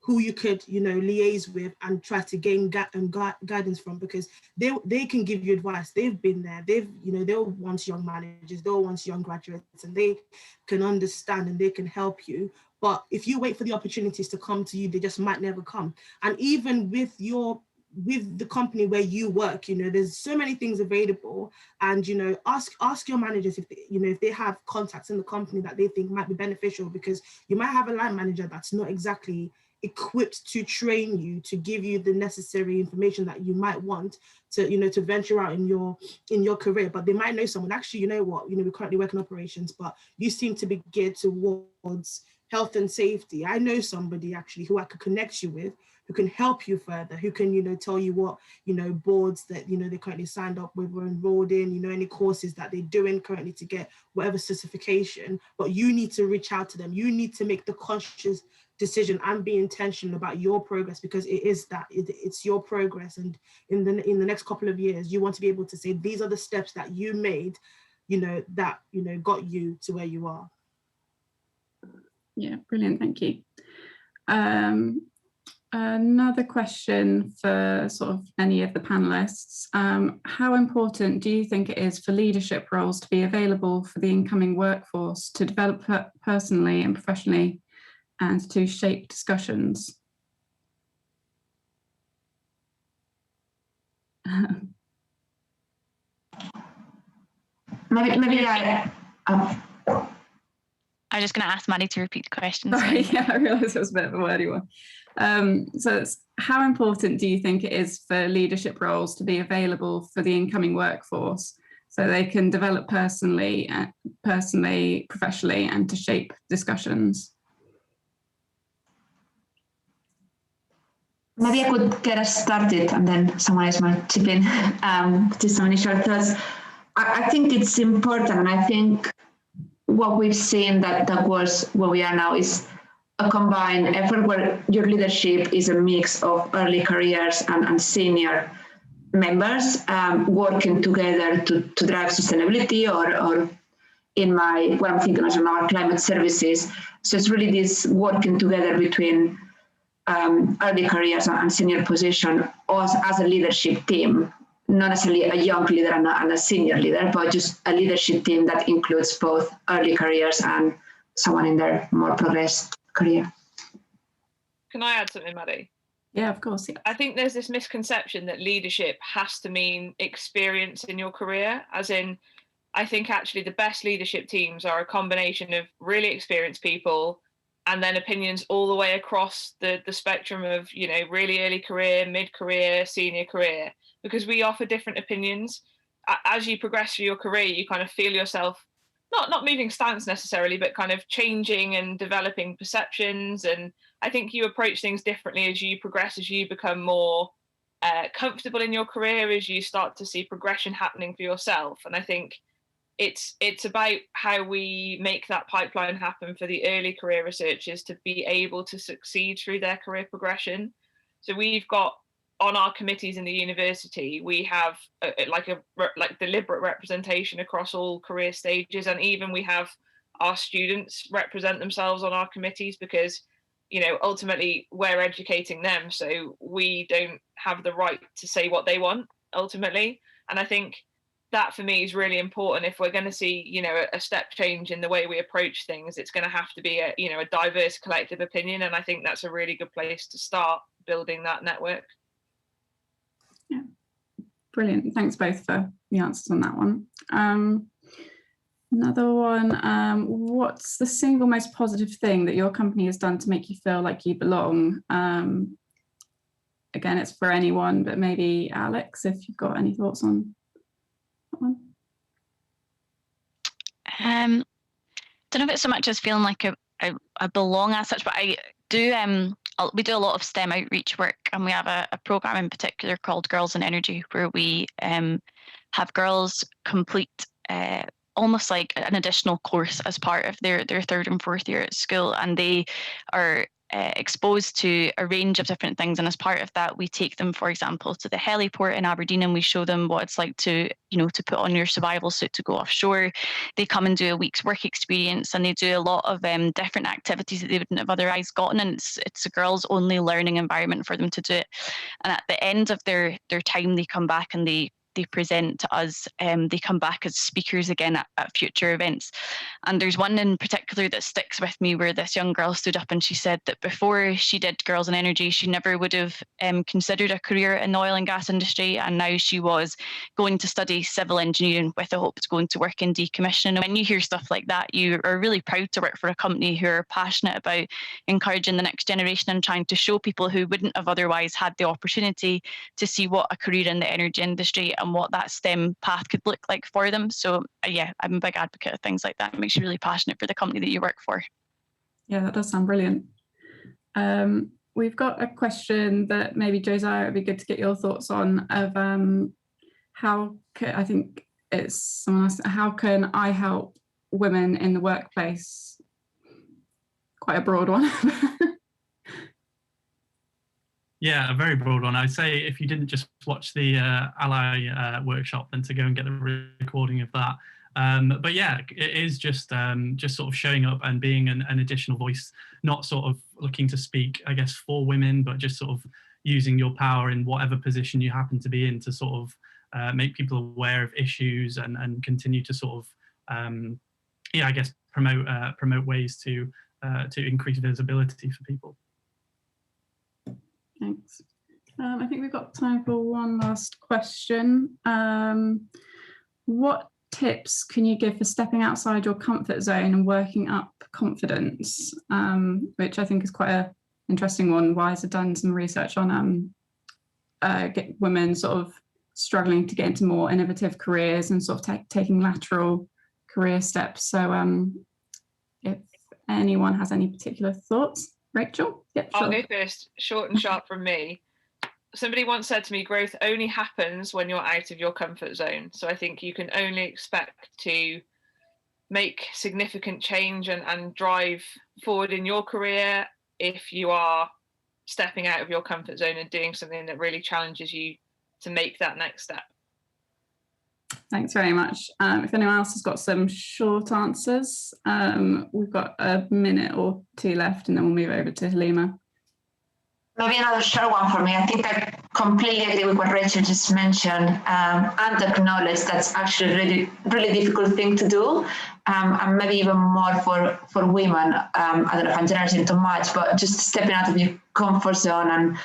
who you could, you know, liaise with and try to gain guidance from, because they can give you advice. They've been there. They've, you know, they were once young managers, they were once young graduates, and they can understand and they can help you. But if you wait for the opportunities to come to you, they just might never come. And even with the company where you work, you know, there's so many things available, and, you know, ask your managers if they, you know, if they have contacts in the company that they think might be beneficial, because you might have a line manager that's not exactly equipped to train you, to give you the necessary information that you might want to, you know, to venture out in your career. But they might know someone, actually, you know what, you know, we currently work in operations, but you seem to be geared towards health and safety. I know somebody actually who I could connect you with, who can help you further, who can, you know, tell you what, you know, boards that, you know, they currently signed up with or enrolled in, you know, any courses that they're doing currently to get whatever certification. But you need to reach out to them. You need to make the conscious decision and be intentional about your progress, because it's your progress. And in the next couple of years, you want to be able to say, these are the steps that you made, you know, that, you know, got you to where you are. Yeah, brilliant. Thank you. Another question for sort of any of the panelists. How important do you think it is for leadership roles to be available for the incoming workforce to develop personally and professionally, and to shape discussions? Maybe I was just going to ask Maddie to repeat the question. Sorry, yeah, I realised it was a bit of a wordy one. So how important do you think it is for leadership roles to be available for the incoming workforce so they can develop personally, professionally, and to shape discussions? Maybe I could get us started and then someone else might chip in to some initial thoughts. I think it's important, and I think what we've seen that was where we are now is a combined effort where your leadership is a mix of early careers and senior members working together to drive sustainability or in what I'm thinking of now, climate services. So it's really this working together between early careers and senior position as a leadership team, not necessarily a young leader and a senior leader, but just a leadership team that includes both early careers and someone in their more progressed career. Can I add something, Maddie? Yeah, of course. Yeah. I think there's this misconception that leadership has to mean experience in your career, as in, I think actually the best leadership teams are a combination of really experienced people and then opinions all the way across the spectrum of, you know, really early career, mid-career, senior career, because we offer different opinions. As you progress through your career, you kind of feel yourself not moving stance necessarily, but kind of changing and developing perceptions. And I think you approach things differently as you progress, as you become more comfortable in your career, as you start to see progression happening for yourself. And I think it's about how we make that pipeline happen for the early career researchers to be able to succeed through their career progression. So we've got on our committees in the university, we have like deliberate representation across all career stages, and even we have our students represent themselves on our committees because, you know, ultimately we're educating them, so we don't have the right to say what they want ultimately. And I think that for me is really important. If we're going to see, you know, a step change in the way we approach things, it's going to have to be a diverse collective opinion, and I think that's a really good place to start building that network. Yeah, brilliant. Thanks both for the answers on that one. Another one, what's the single most positive thing that your company has done to make you feel like you belong? Again, it's for anyone, but maybe Alex, if you've got any thoughts on that one. Don't know if it's so much as feeling like I belong as such, but I do we do a lot of STEM outreach work, and we have a program in particular called Girls in Energy, where we have girls complete almost like an additional course as part of their third and fourth year at school, and they are exposed to a range of different things. And as part of that, we take them, for example, to the heliport in Aberdeen, and we show them what it's like to put on your survival suit to go offshore. They come and do a week's work experience, and they do a lot of different activities that they wouldn't have otherwise gotten. And it's a girls only learning environment for them to do it. And at the end of their time, they come back and they present to us. They come back as speakers again at future events. And there's one in particular that sticks with me, where this young girl stood up and she said that before she did Girls in Energy, she never would have considered a career in the oil and gas industry. And now she was going to study civil engineering with the hope to go into work in decommissioning. And when you hear stuff like that, you are really proud to work for a company who are passionate about encouraging the next generation and trying to show people who wouldn't have otherwise had the opportunity to see what a career in the energy industry and what that STEM path could look like for them. So yeah, I'm a big advocate of things like that. It makes you really passionate for the company that you work for. Yeah, that does sound brilliant. We've got a question that maybe Josiah, it'd be good to get your thoughts on, of how can I help women in the workplace? Quite a broad one. Yeah, a very broad one. I'd say if you didn't just watch the Ally workshop, then to go and get the recording of that. But yeah, it is just sort of showing up and being an additional voice, not sort of looking to speak, I guess, for women, but just sort of using your power in whatever position you happen to be in to sort of make people aware of issues and continue to sort of, I guess, promote ways to increase visibility for people. Thanks. I think we've got time for one last question. What tips can you give for stepping outside your comfort zone and working up confidence? Which I think is quite an interesting one. Wise have done some research on get women sort of struggling to get into more innovative careers and sort of taking lateral career steps. So if anyone has any particular thoughts, Rachel? Yep, sure. I'll go first, short and sharp from me. Somebody once said to me, growth only happens when you're out of your comfort zone. So I think you can only expect to make significant change and drive forward in your career if you are stepping out of your comfort zone and doing something that really challenges you to make that next step. Thanks very much. If anyone else has got some short answers, we've got a minute or two left and then we'll move over to Halima. Maybe another short one for me. I think I completely agree with what Rachel just mentioned, and acknowledge that's actually a really difficult thing to do, and maybe even more for women. I don't know if I'm generalizing too much, but just stepping out of your comfort zone and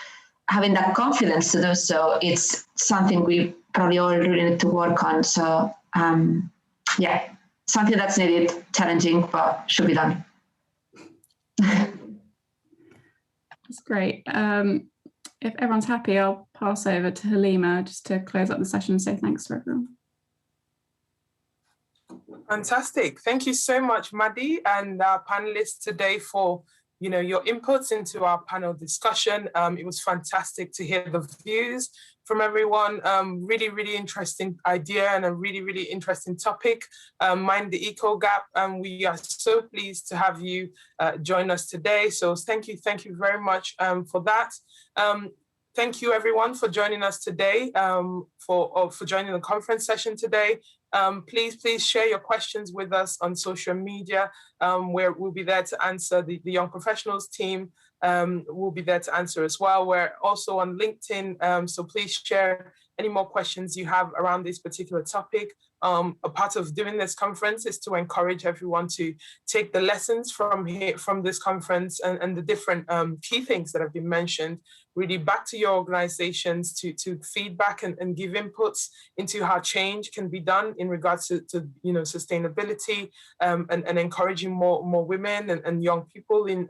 having that confidence to do so, it's something we probably all really need to work on. So yeah, something that's needed, challenging, but should be done. That's great. If everyone's happy, I'll pass over to Halima just to close up the session and say thanks to everyone. Fantastic. Thank you so much, Maddie, and our panelists today for your inputs into our panel discussion. It was fantastic to hear the views from everyone. Really, really interesting idea and a really, really interesting topic. Mind the eco gap. And we are so pleased to have you join us today. So thank you very much for that. Thank you everyone for joining us today, for joining the conference session today. Please share your questions with us on social media, where we'll be there to answer. The young professionals team will be there to answer as well. We're also on LinkedIn, so please share any more questions you have around this particular topic. A part of doing this conference is to encourage everyone to take the lessons from this conference and the different key things that have been mentioned, really back to your organizations to feedback and give inputs into how change can be done in regards to sustainability, and encouraging more women and young people in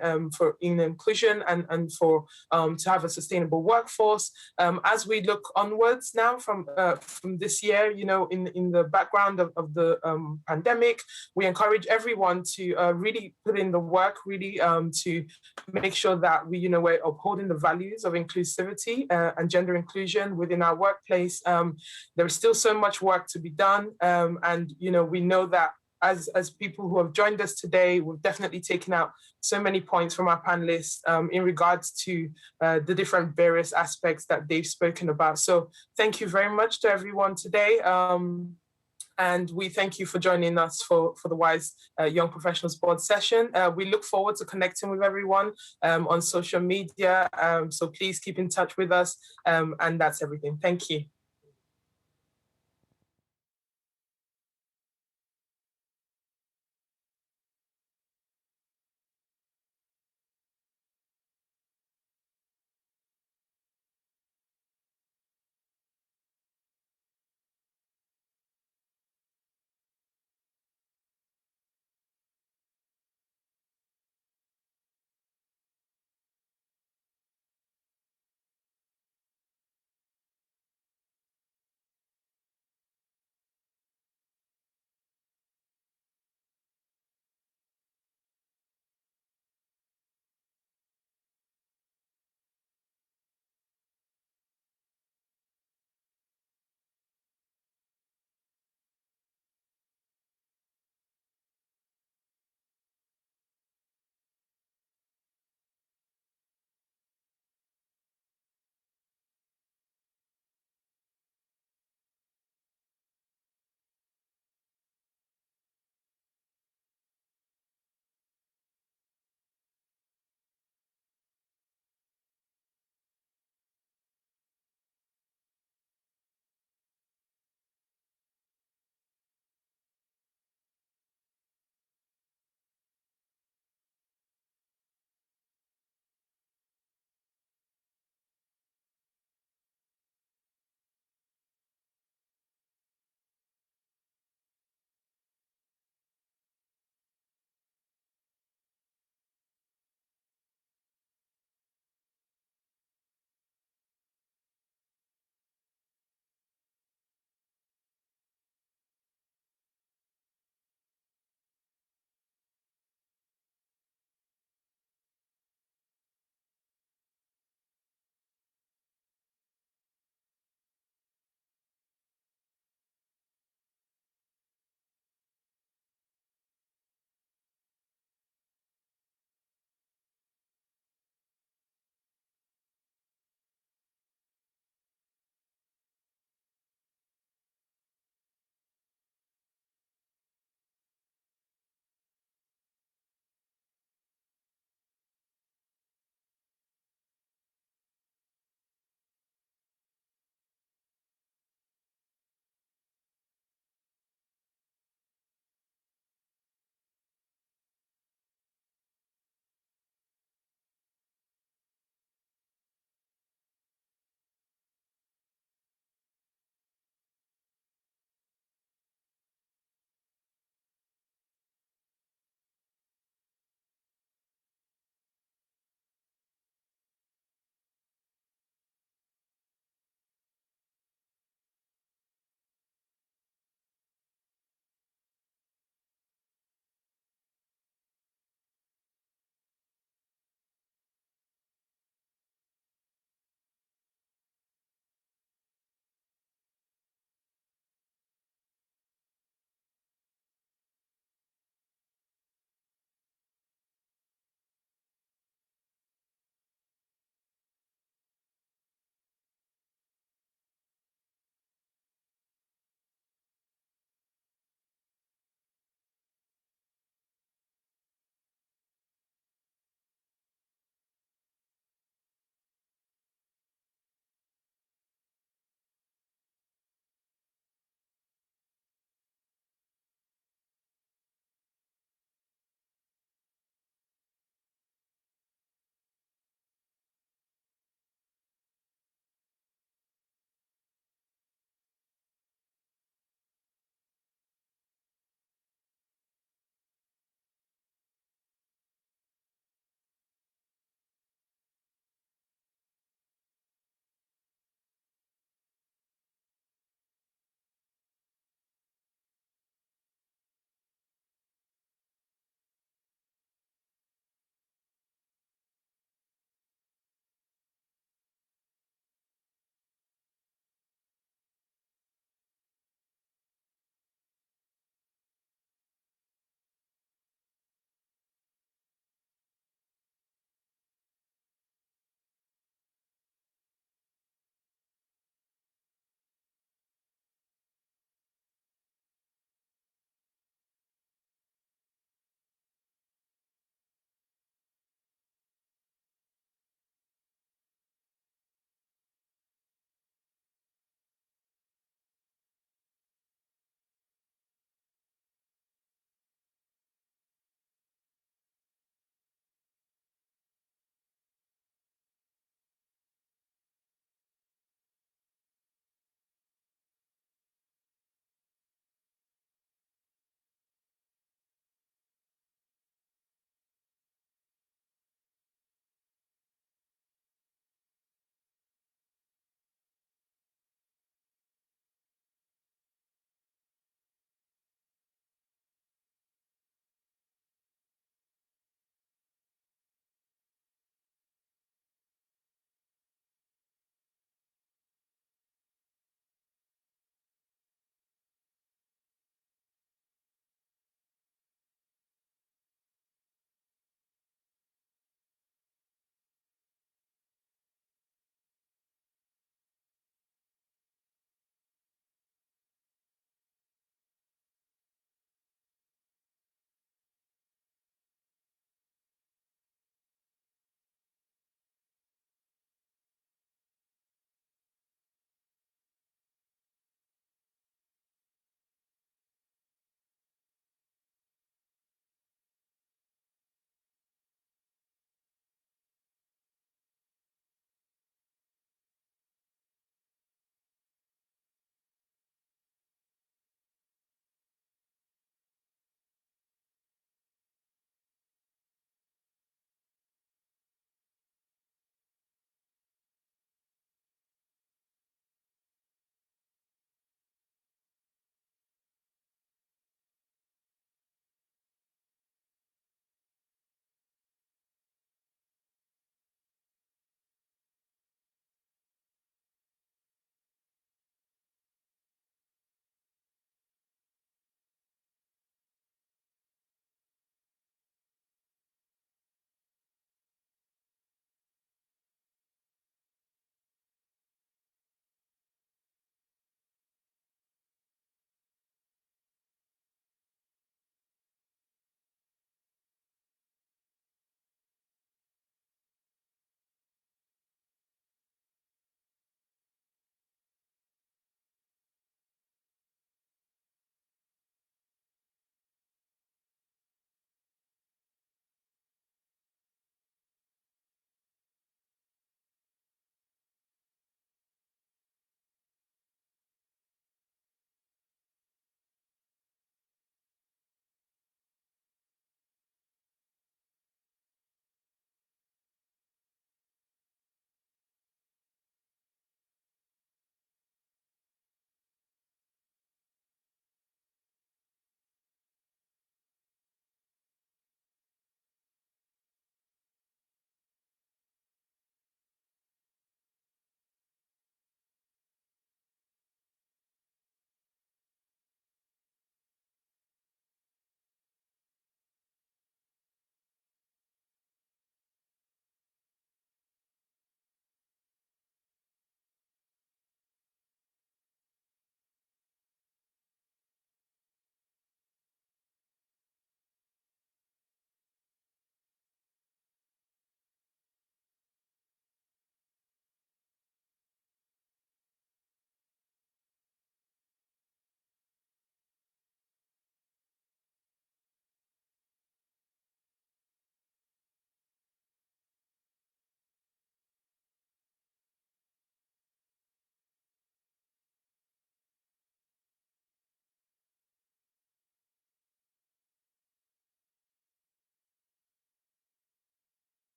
inclusion and for to have a sustainable workforce. As we look onwards now from this year, in the background of the pandemic, we encourage everyone to really put in the work, really to make sure that we're upholding the values of inclusivity and gender inclusion within our workplace. There is still so much work to be done, and we know that as people who have joined us today, we've definitely taken out so many points from our panelists in regards to the different various aspects that they've spoken about. So thank you very much to everyone today. And we thank you for joining us for the WISE Young Professionals Board session. We look forward to connecting with everyone on social media. So please keep in touch with us. And that's everything. Thank you.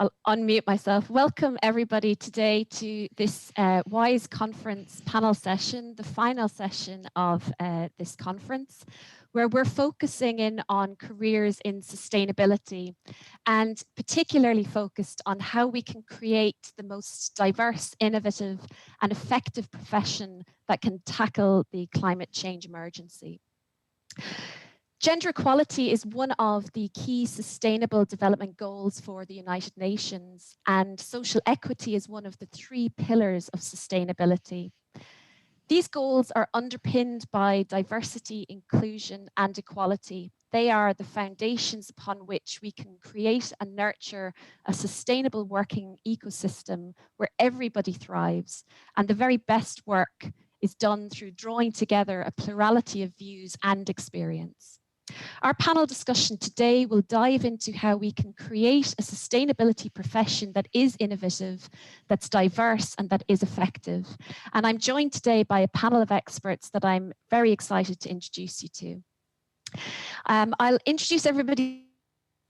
I'll unmute myself. Welcome everybody today to this WISE conference panel session, the final session of this conference, where we're focusing in on careers in sustainability and particularly focused on how we can create the most diverse, innovative and effective profession that can tackle the climate change emergency. Gender equality is one of the key sustainable development goals for the United Nations, and social equity is one of the 3 pillars of sustainability. These goals are underpinned by diversity, inclusion, and equality. They are the foundations upon which we can create and nurture a sustainable working ecosystem where everybody thrives, and the very best work is done through drawing together a plurality of views and experience. Our panel discussion today will dive into how we can create a sustainability profession that is innovative, that's diverse, and that is effective. And I'm joined today by a panel of experts that I'm very excited to introduce you to. I'll introduce everybody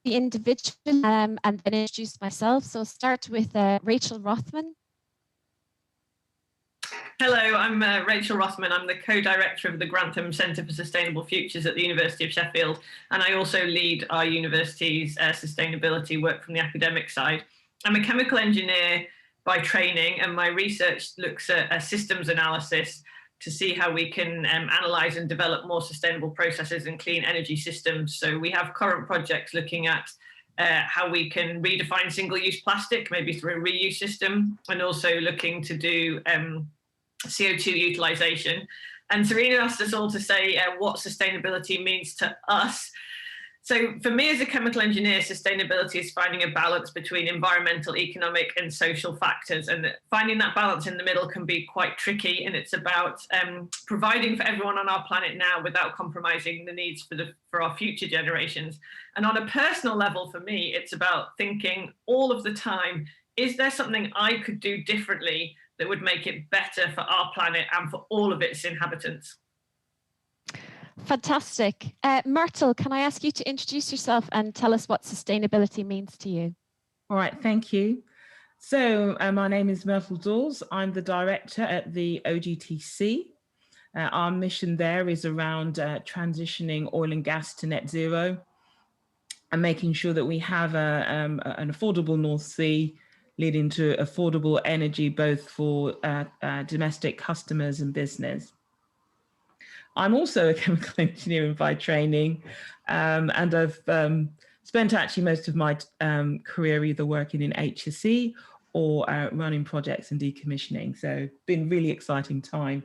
individually and then introduce myself. So I'll start with Rachel Rothman. Hello, I'm Rachel Rothman. I'm the co-director of the Grantham Centre for Sustainable Futures at the University of Sheffield, and I also lead our university's sustainability work from the academic side. I'm a chemical engineer by training, and my research looks at systems analysis to see how we can analyse and develop more sustainable processes and clean energy systems. So we have current projects looking at how we can redefine single-use plastic, maybe through a reuse system, and also looking to do CO2 utilisation. And Serena asked us all to say what sustainability means to us. So for me as a chemical engineer, sustainability is finding a balance between environmental, economic and social factors. And finding that balance in the middle can be quite tricky. And it's about providing for everyone on our planet now without compromising the needs for our future generations. And on a personal level, for me, it's about thinking all of the time, is there something I could do differently that would make it better for our planet and for all of its inhabitants? Fantastic. Myrtle, can I ask you to introduce yourself and tell us what sustainability means to you? All right, thank you. So my name is Myrtle Dawes. I'm the director at the OGTC. Our mission there is around transitioning oil and gas to net zero and making sure that we have an affordable North Sea, leading to affordable energy, both for domestic customers and business. I'm also a chemical engineer by training, and I've spent actually most of my career either working in HSE or running projects and decommissioning. So been really exciting time.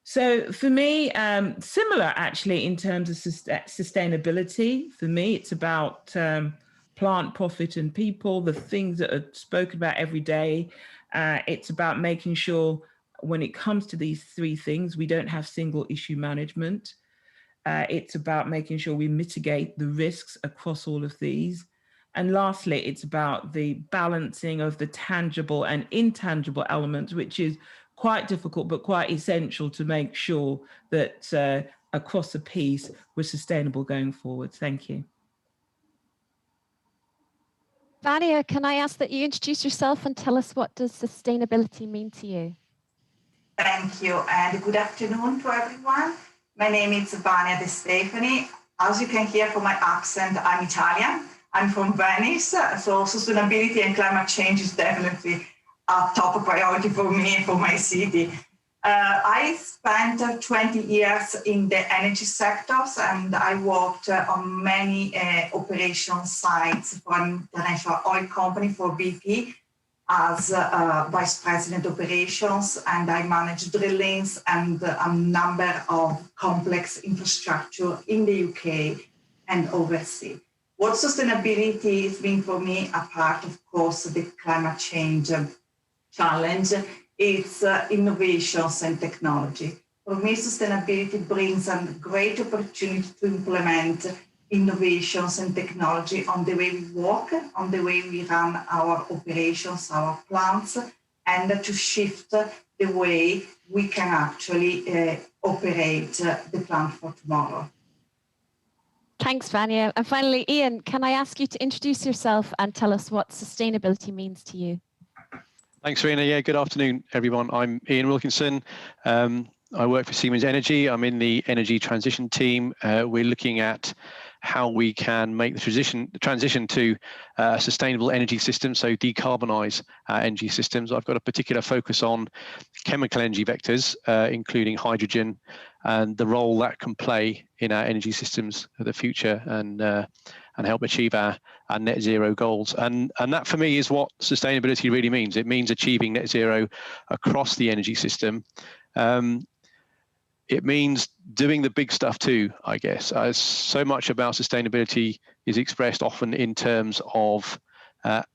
So for me, similar actually in terms of sustainability. For me, it's about plant, profit and people, the things that are spoken about every day. It's about making sure when it comes to these 3 things, we don't have single issue management. It's about making sure we mitigate the risks across all of these. And lastly, it's about the balancing of the tangible and intangible elements, which is quite difficult, but quite essential to make sure that across the piece, we're sustainable going forward. Thank you. Vania, can I ask that you introduce yourself and tell us what does sustainability mean to you? Thank you, and good afternoon to everyone. My name is Vania De Stefani. As you can hear from my accent, I'm Italian. I'm from Venice, so sustainability and climate change is definitely a top priority for me and for my city. I spent 20 years in the energy sectors, and I worked on many operation sites for an international oil company, for BP, as Vice President Operations, and I managed drillings and a number of complex infrastructure in the UK and overseas. What sustainability has been for me, apart of course the climate change challenge, it's innovations and technology. For me, sustainability brings a great opportunity to implement innovations and technology on the way we work, on the way we run our operations, our plants, and to shift the way we can actually operate the plant for tomorrow. Thanks, Vanya. And finally, Ian, can I ask you to introduce yourself and tell us what sustainability means to you? Thanks, Serena. Yeah, good afternoon, everyone. I'm Ian Wilkinson. I work for Siemens Energy. I'm in the energy transition team. We're looking at how we can make the transition to a sustainable energy system, so decarbonize our energy systems. I've got a particular focus on chemical energy vectors, including hydrogen, and the role that can play in our energy systems of the future, and help achieve our net zero goals. And that for me is what sustainability really means. It means achieving net zero across the energy system. It means doing the big stuff too, I guess. As so much about sustainability is expressed often in terms of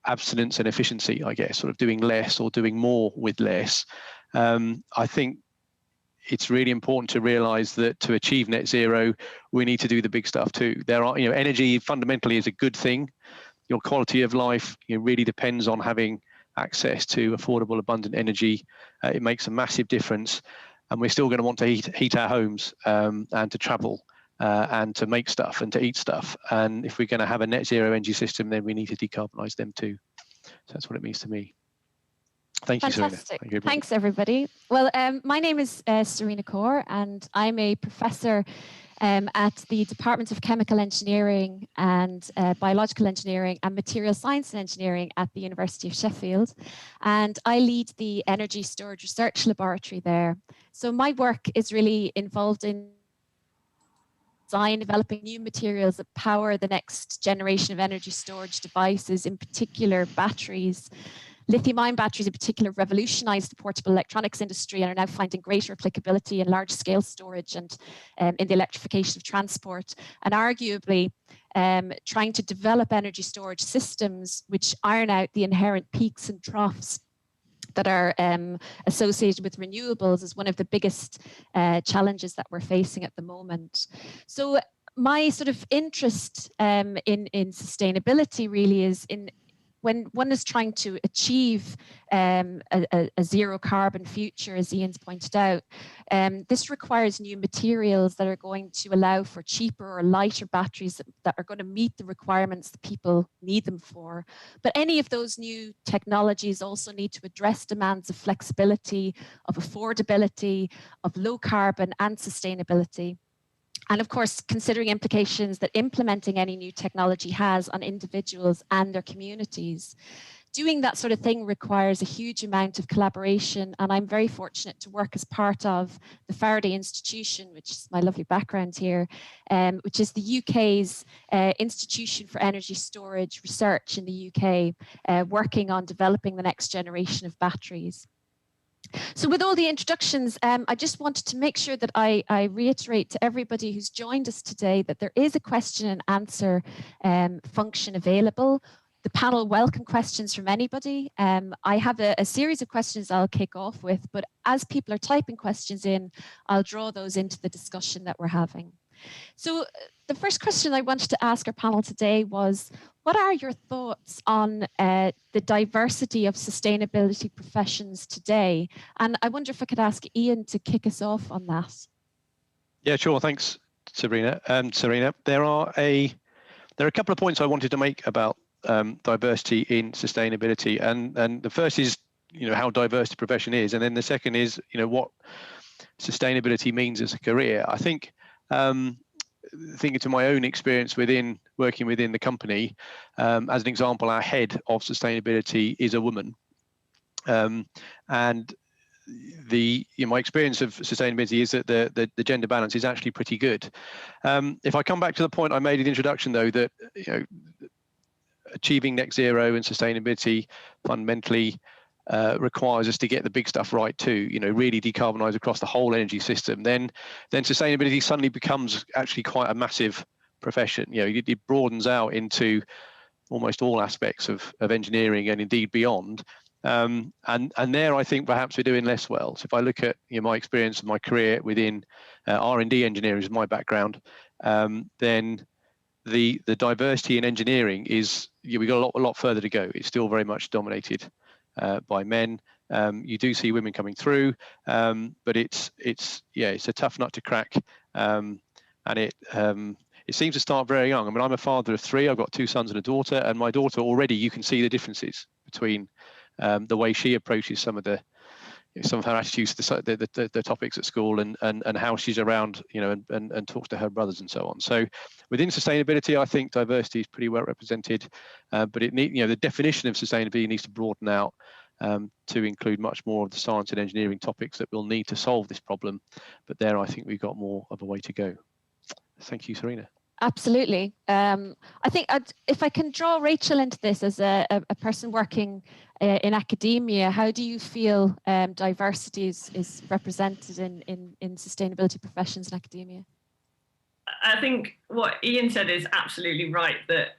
abstinence and efficiency, I guess, sort of doing less or doing more with less. I think it's really important to realize that to achieve net zero, we need to do the big stuff too. There are, energy fundamentally is a good thing. Your quality of life really depends on having access to affordable, abundant energy. It makes a massive difference. And we're still going to want to heat our homes and to travel and to make stuff and to eat stuff. And if we're going to have a net zero energy system, then we need to decarbonize them too. So that's what it means to me. Thank you, Serena. Fantastic. Thanks, everybody. Well, my name is Serena Kaur, and I'm a professor at the Department of Chemical Engineering and Biological Engineering and Material Science and Engineering at the University of Sheffield. And I lead the Energy Storage Research Laboratory there. So my work is really involved in developing new materials that power the next generation of energy storage devices, in particular batteries. Lithium-ion batteries in particular revolutionized the portable electronics industry and are now finding greater applicability in large-scale storage and in the electrification of transport, and arguably trying to develop energy storage systems which iron out the inherent peaks and troughs that are associated with renewables is one of the biggest challenges that we're facing at the moment. So my sort of interest in sustainability really is in when one is trying to achieve a zero carbon future, as Ian's pointed out, this requires new materials that are going to allow for cheaper or lighter batteries that are going to meet the requirements that people need them for. But any of those new technologies also need to address demands of flexibility, of affordability, of low carbon and sustainability. And of course, considering implications that implementing any new technology has on individuals and their communities. Doing that sort of thing requires a huge amount of collaboration. And I'm very fortunate to work as part of the Faraday Institution, which is my lovely background here, which is the UK's Institution for Energy Storage Research in the UK, working on developing the next generation of batteries. So with all the introductions, I just wanted to make sure that I reiterate to everybody who's joined us today that there is a question and answer function available. The panel welcome questions from anybody. I have a series of questions I'll kick off with, but as people are typing questions in, I'll draw those into the discussion that we're having. So the first question I wanted to ask our panel today was, what are your thoughts on the diversity of sustainability professions today? And I wonder if I could ask Ian to kick us off on that. Yeah, sure. Thanks, Serena. There are a couple of points I wanted to make about diversity in sustainability, and the first is how diverse the profession is, and then the second is what sustainability means as a career. I think thinking to my own experience working within the company, as an example, our head of sustainability is a woman, and my experience of sustainability is that the gender balance is actually pretty good. If I come back to the point I made in the introduction, though, that achieving net zero and sustainability fundamentally requires us to get the big stuff right too, really decarbonize across the whole energy system, then sustainability suddenly becomes actually quite a massive profession. It broadens out into almost all aspects of engineering and indeed beyond. And there I think perhaps we're doing less well. So if I look at my experience and my career within R&D engineering is my background, then the diversity in engineering is, we've got a lot further to go. It's still very much dominated by men. You do see women coming through, but it's a tough nut to crack, and it it seems to start very young. I mean, I'm a father of 3. I've got 2 sons and a daughter, and my daughter already, you can see the differences between the way she approaches some of her attitudes to the topics at school, and how she's around, and talks to her brothers and so on. So within sustainability, I think diversity is pretty well represented, but the definition of sustainability needs to broaden out to include much more of the science and engineering topics that we'll need to solve this problem. But there, I think we've got more of a way to go. Thank you, Serena. Absolutely. I think if I can draw Rachel into this as a person working in academia, how do you feel diversity is represented in sustainability professions in academia? I think what Ian said is absolutely right, that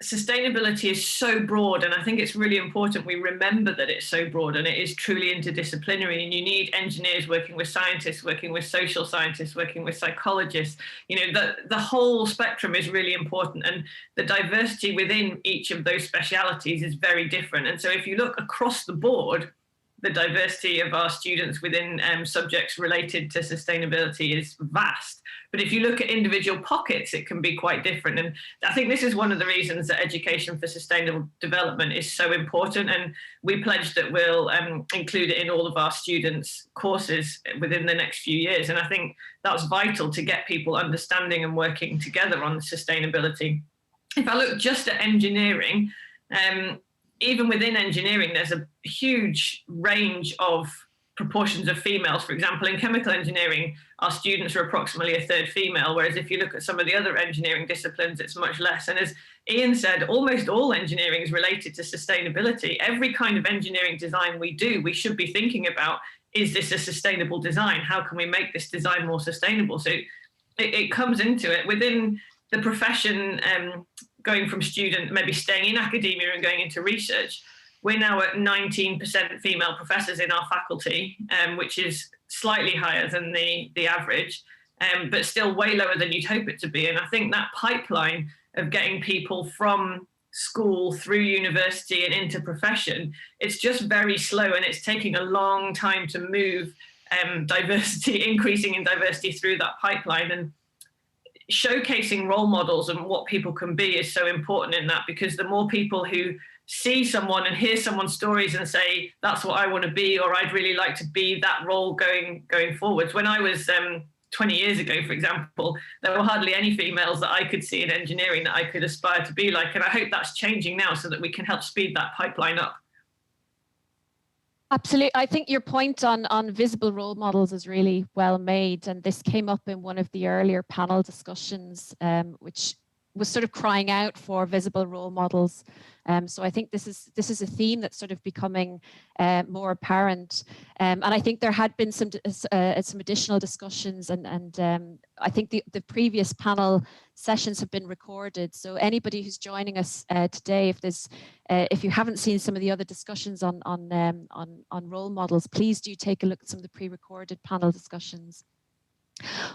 sustainability is so broad, and I think it's really important we remember that it's so broad and it is truly interdisciplinary, and you need engineers working with scientists, working with social scientists, working with psychologists. The whole spectrum is really important, and the diversity within each of those specialities is very different. And so if you look across the board, the diversity of our students within subjects related to sustainability is vast. But if you look at individual pockets, it can be quite different. And I think this is one of the reasons that education for sustainable development is so important. And we pledged that we'll include it in all of our students' courses within the next few years. And I think that's vital to get people understanding and working together on sustainability. If I look just at engineering, even within engineering, there's a huge range of proportions of females. For example, in chemical engineering, our students are approximately a third female, whereas if you look at some of the other engineering disciplines, it's much less. And as Ian said, almost all engineering is related to sustainability. Every kind of engineering design we do, we should be thinking about, is this a sustainable design? How can we make this design more sustainable? So it comes into it. Within the profession, going from student, maybe staying in academia and going into research, we're now at 19% female professors in our faculty, which is slightly higher than the average, but still way lower than you'd hope it to be. And I think that pipeline of getting people from school through university and into profession, it's just very slow, and it's taking a long time to move diversity, increasing in diversity through that pipeline. And showcasing role models and what people can be is so important in that, because the more people who see someone and hear someone's stories and say, that's what I want to be, or I'd really like to be that role going forwards. When I was 20 years ago, for example, there were hardly any females that I could see in engineering that I could aspire to be like. And I hope that's changing now so that we can help speed that pipeline up. Absolutely. I think your point on visible role models is really well made. And this came up in one of the earlier panel discussions, which was sort of crying out for visible role models. So I think this is a theme that's sort of becoming more apparent. And I think there had been some additional discussions, and I think the previous panel sessions have been recorded. So anybody who's joining us today, if you haven't seen some of the other discussions on role models, please do take a look at some of the pre-recorded panel discussions.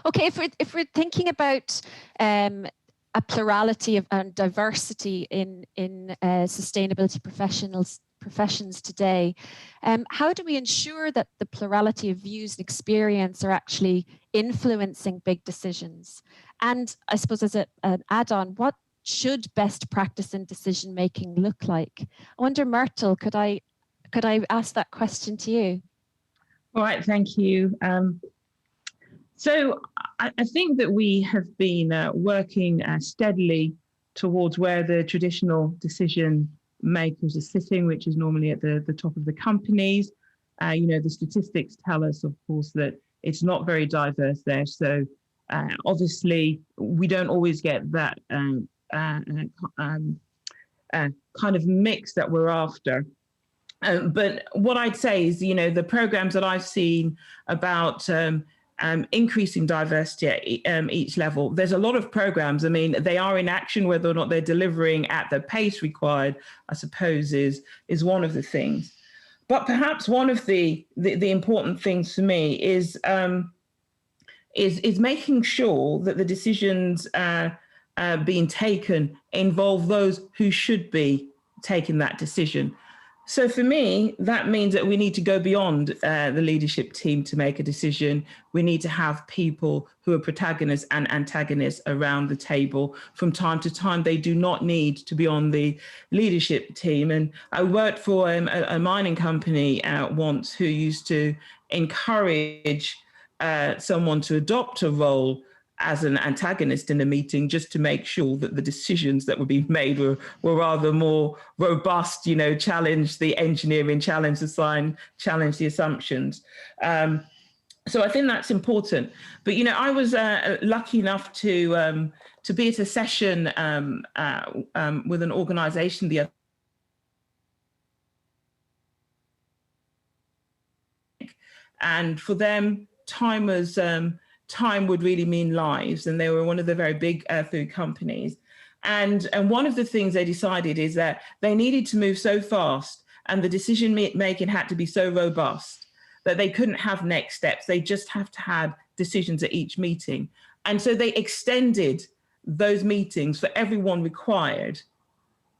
Okay, if we're thinking about a plurality and diversity in sustainability professions today, how do we ensure that the plurality of views and experience are actually influencing big decisions? And I suppose as an add-on, what should best practice in decision making look like? I wonder, Myrtle, could I ask that question to you? All right, thank you. So I think that we have been working steadily towards where the traditional decision makers are sitting, which is normally at the top of the companies. The statistics tell us, of course, that it's not very diverse there. So obviously, we don't always get that kind of mix that we're after. But what I'd say is, the programs that I've seen about increasing diversity at each level. There's a lot of programs. I mean, they are in action. Whether or not they're delivering at the pace required, I suppose, is one of the things. But perhaps one of the important things for me is making sure that the decisions being taken involve those who should be taking that decision. So for me, that means that we need to go beyond the leadership team to make a decision. We need to have people who are protagonists and antagonists around the table from time to time. They do not need to be on the leadership team. And I worked for a mining company once who used to encourage someone to adopt a role as an antagonist in a meeting, just to make sure that the decisions that were being made were rather more robust, challenge the engineering, challenge the science, challenge the assumptions. So I think that's important. But, I was lucky enough to be at a session with an organization the other. And for them, time would really mean lives, and they were one of the very big food companies. And one of the things they decided is that they needed to move so fast, and the decision making had to be so robust that they couldn't have next steps. They just have to have decisions at each meeting. And so they extended those meetings for everyone required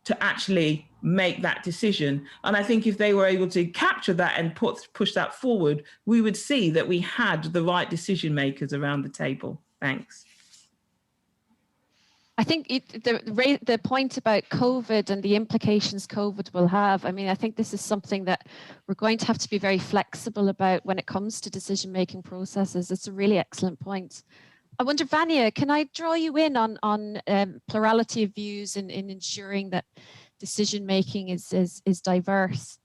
to actually make that decision. And I think if they were able to capture that and push that forward, we would see that we had the right decision makers around the table. Thanks. I think the point about COVID and the implications COVID will have, I think this is something that we're going to have to be very flexible about when it comes to decision-making processes. It's a really excellent point. I wonder, Vanya, can I draw you in on plurality of views in ensuring that decision-making is diverse?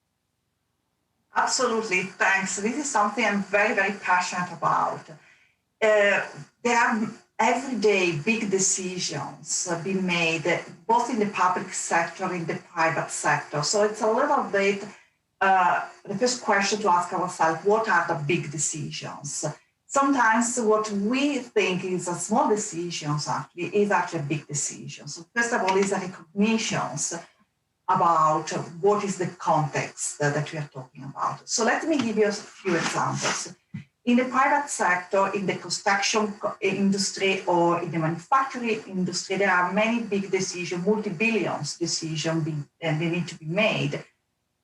Absolutely, thanks. This is something I'm very, very passionate about. There are everyday big decisions being made, both in the public sector and in the private sector. So it's a little bit the first question to ask ourselves, what are the big decisions? Sometimes what we think is a small decision is actually a big decision. So first of all, is a recognition about what is the context that we are talking about. So let me give you a few examples. In the private sector, in the construction industry or in the manufacturing industry, there are many big decisions, multi-billions decisions, and they need to be made.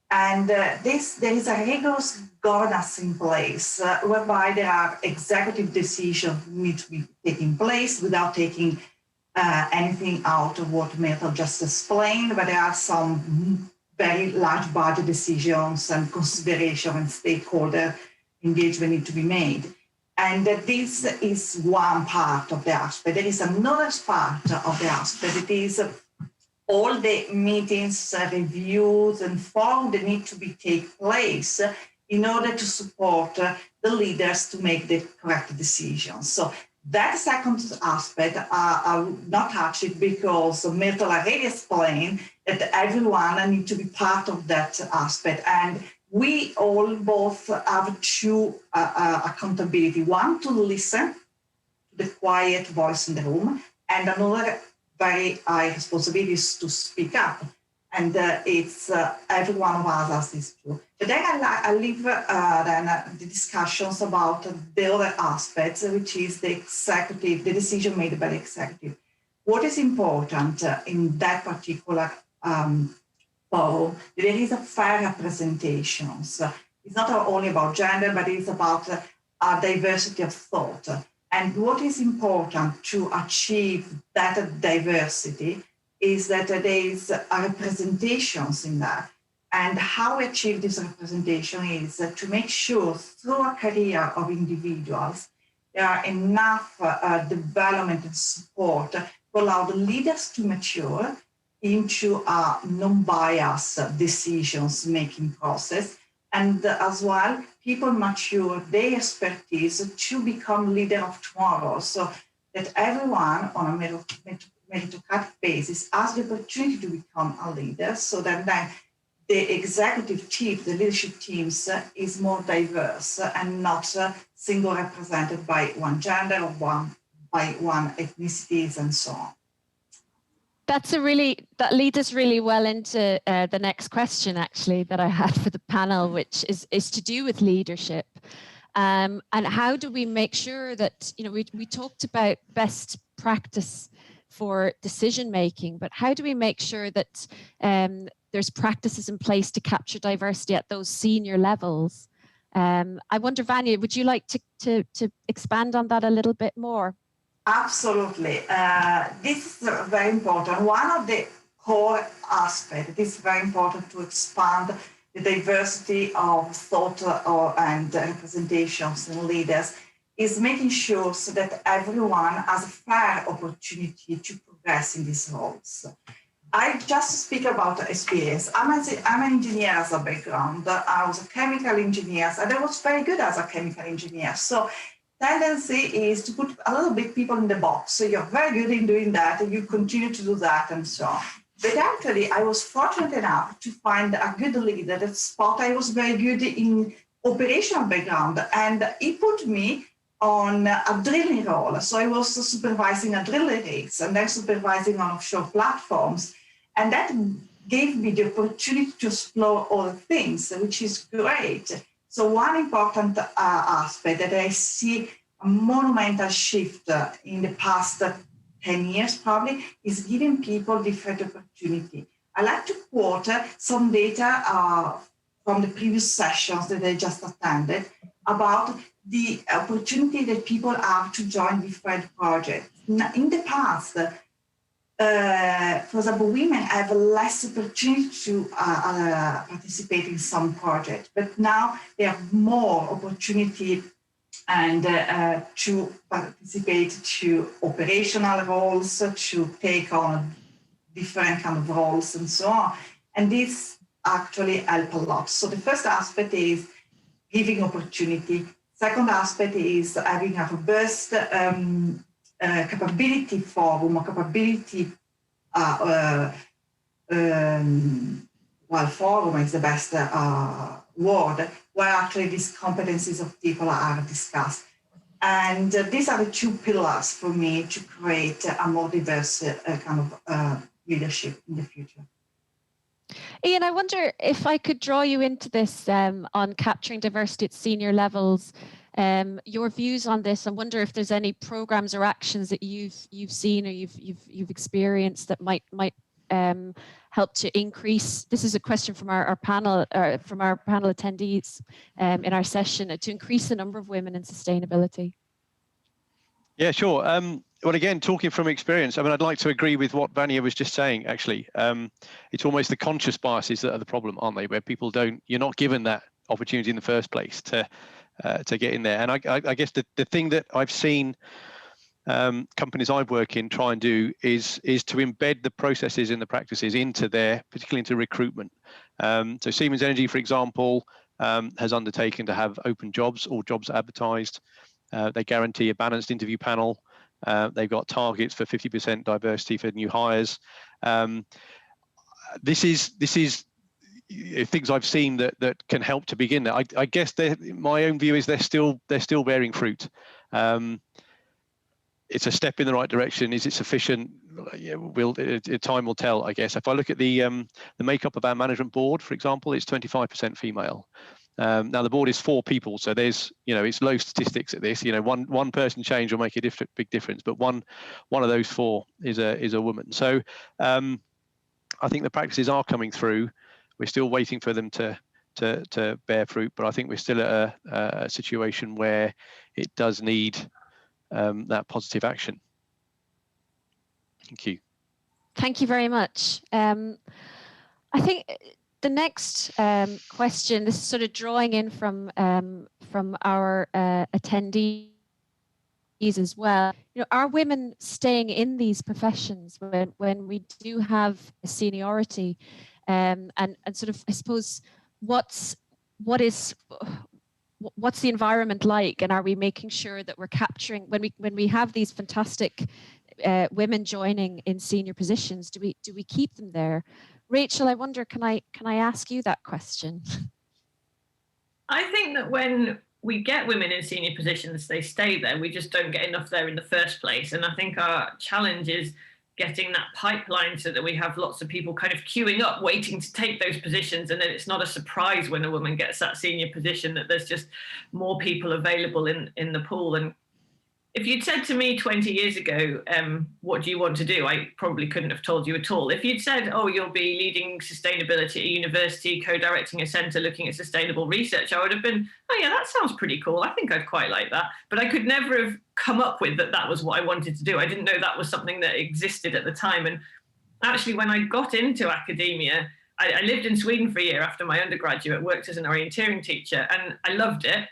And there is a rigorous governance in place whereby there are executive decisions need to be taking place without taking anything out of what Myrtle just explained, but there are some very large budget decisions and consideration and stakeholder engagement need to be made. And this is one part of the aspect. There is another part of the aspect. It is all the meetings, reviews, and forums that need to take place in order to support the leaders to make the correct decisions. So that second aspect, I will not touch it because Myrtle already explained that everyone needs to be part of that aspect. And we all both have two accountability. One, to listen to the quiet voice in the room, and another very high responsibility is to speak up. And it's every one of us has this too. But then I leave the discussions about the other aspects, which is the executive, the decision made by the executive. What is important in that particular poll, there is a fair representation. So it's not only about gender, but it's about diversity of thought. And what is important to achieve that diversity is that there is representations in that. And how we achieve this representation is to make sure through a career of individuals, there are enough development and support to allow the leaders to mature into a non-biased decisions-making process. And as well, people mature their expertise to become leader of tomorrow, so that everyone on a meritocratic basis has the opportunity to become a leader, so that then the executive team, the leadership teams is more diverse and not single represented by one gender or by one ethnicities and so on. That leads us really well into the next question, actually, that I had for the panel, which is to do with leadership. And how do we make sure that, we talked about best practice for decision making, but how do we make sure that the there's practices in place to capture diversity at those senior levels. I wonder, Vanya, would you like to expand on that a little bit more? Absolutely. This is very important. One of the core aspects, it is very important to expand the diversity of thought and representations and leaders, is making sure so that everyone has a fair opportunity to progress in these roles. I just speak about experience. I'm an engineer as a background. I was a chemical engineer, and I was very good as a chemical engineer. So tendency is to put a little bit people in the box. So you're very good in doing that, and you continue to do that, and so on. But actually, I was fortunate enough to find a good leader that spot I was very good in operational background, and he put me on a drilling role. So I was supervising a drilling rigs and then supervising on offshore platforms. And that gave me the opportunity to explore other things, which is great. So one important aspect that I see a monumental shift in the past 10 years probably is giving people different opportunity. I like to quote some data from the previous sessions that I just attended about the opportunity that people have to join different projects. In the past, for example, women have less opportunity to participate in some projects, but now they have more opportunity and to participate to operational roles, to take on different kind of roles and so on. And this actually help a lot. So the first aspect is giving opportunity. Second aspect is having a robust capability forum, or capability, forum is the best word, where actually these competencies of people are discussed. And these are the two pillars for me to create a more diverse kind of leadership in the future. Ian, I wonder if I could draw you into this on capturing diversity at senior levels. Your views on this. I wonder if there's any programs or actions that you've seen or you've experienced that might help to increase. This is a question from our panel attendees in our session, to increase the number of women in sustainability. Yeah, sure. Well, again, talking from experience, I mean, I'd like to agree with what Vanya was just saying, actually. It's almost the conscious biases that are the problem, aren't they? Where people you're not given that opportunity in the first place to get in there. And I guess the thing that I've seen companies I work in try and do is to embed the processes and the practices into particularly into recruitment. So Siemens Energy, for example, has undertaken to have open jobs or jobs advertised. They guarantee a balanced interview panel. They've got targets for 50% diversity for new hires. This is things I've seen that can help to begin there. I guess my own view is they're still bearing fruit. It's a step in the right direction. Is it sufficient? Yeah, time will tell, I guess. If I look at the makeup of our management board, for example, it's 25% female. Now the board is 4 people, so there's it's low statistics at this. One person change will make a big difference, but one of those 4 is a woman. So I think the practices are coming through. We're still waiting for them to bear fruit, but I think we're still at a situation where it does need that positive action. Thank you. Thank you very much. I think the next question, this is sort of drawing in from our attendees as well. Are women staying in these professions when we do have a seniority? And sort of, I suppose, what's the environment like, and are we making sure that we're capturing when we have these fantastic women joining in senior positions? Do we keep them there? Rachel, I wonder, can I ask you that question? I think that when we get women in senior positions, they stay there. We just don't get enough there in the first place. And I think our challenge is getting that pipeline so that we have lots of people kind of queuing up, waiting to take those positions. And then it's not a surprise when a woman gets that senior position that there's just more people available in the pool. And if you'd said to me 20 years ago, what do you want to do? I probably couldn't have told you at all. If you'd said, oh, you'll be leading sustainability at a university, co-directing a centre looking at sustainable research, I would have been, oh yeah, that sounds pretty cool. I think I'd quite like that. But I could never have come up with that was what I wanted to do. I didn't know that was something that existed at the time. And actually, when I got into academia, I lived in Sweden for a year after my undergraduate, worked as an orienteering teacher, and I loved it.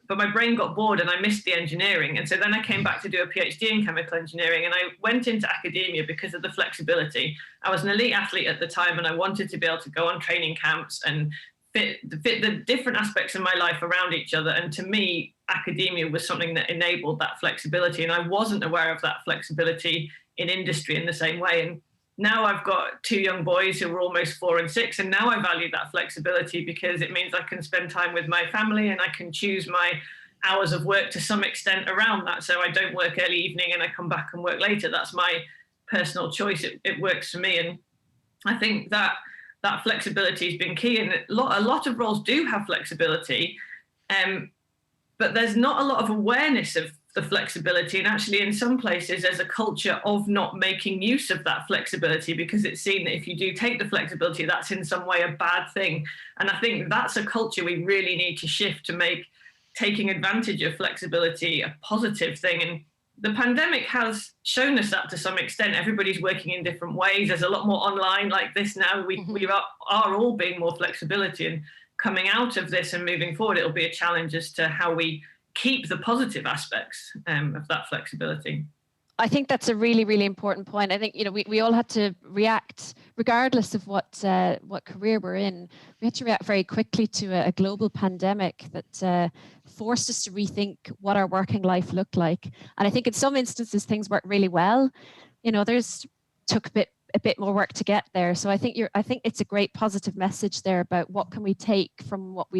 But my brain got bored and I missed the engineering. And so then I came back to do a PhD in chemical engineering, and I went into academia because of the flexibility. I was an elite athlete at the time, and I wanted to be able to go on training camps and fit the different aspects of my life around each other. And to me, academia was something that enabled that flexibility. And I wasn't aware of that flexibility in industry in the same way. And now I've got 2 young boys who are almost 4 and 6, and now I value that flexibility because it means I can spend time with my family and I can choose my hours of work to some extent around that. So I don't work early evening and I come back and work later. That's my personal choice. It works for me. And I think that flexibility has been key. And a lot of roles do have flexibility, but there's not a lot of awareness of the flexibility. And actually, in some places, there's a culture of not making use of that flexibility because it's seen that if you do take the flexibility, that's in some way a bad thing. And I think that's a culture we really need to shift to make taking advantage of flexibility a positive thing. And the pandemic has shown us that to some extent. Everybody's working in different ways. There's a lot more online like this now. We are all being more flexibility, and coming out of this and moving forward, it'll be a challenge as to how we keep the positive aspects of that flexibility. I think that's a really, really important point. I think, you know, we all had to react, regardless of what career we're in. We had to react very quickly to a global pandemic that forced us to rethink what our working life looked like. And I think in some instances things worked really well. You know, took a bit more work to get there. So I think it's a great positive message there about what can we take from what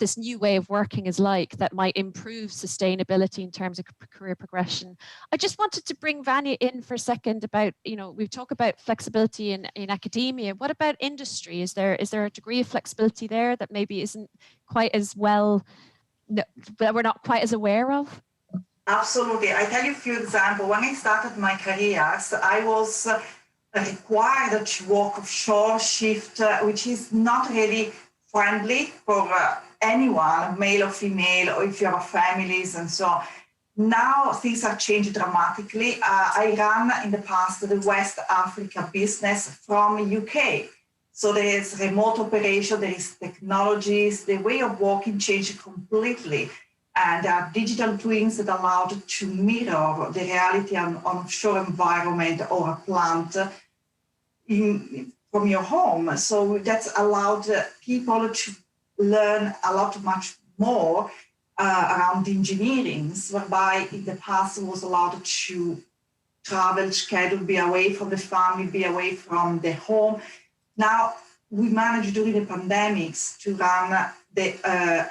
this new way of working is like that might improve sustainability in terms of career progression. I just wanted to bring Vanya in for a second about, you know, we've talked about flexibility in academia. What about industry? Is there a degree of flexibility there that maybe isn't quite as well, that we're not quite as aware of? Absolutely. I tell you a few examples. When I started my career, I was required to work offshore shift, which is not really friendly for anyone, male or female, or if you have families and so on. Now things have changed dramatically. I ran in the past the West Africa business from UK. So there is remote operation, there is technologies, the way of working changed completely. And there are digital twins that allowed to mirror the reality on offshore environment or a plant from your home. So that's allowed people to learn much more around engineering, whereby in the past was allowed to travel, schedule, be away from the family, be away from the home. Now we managed during the pandemics to run the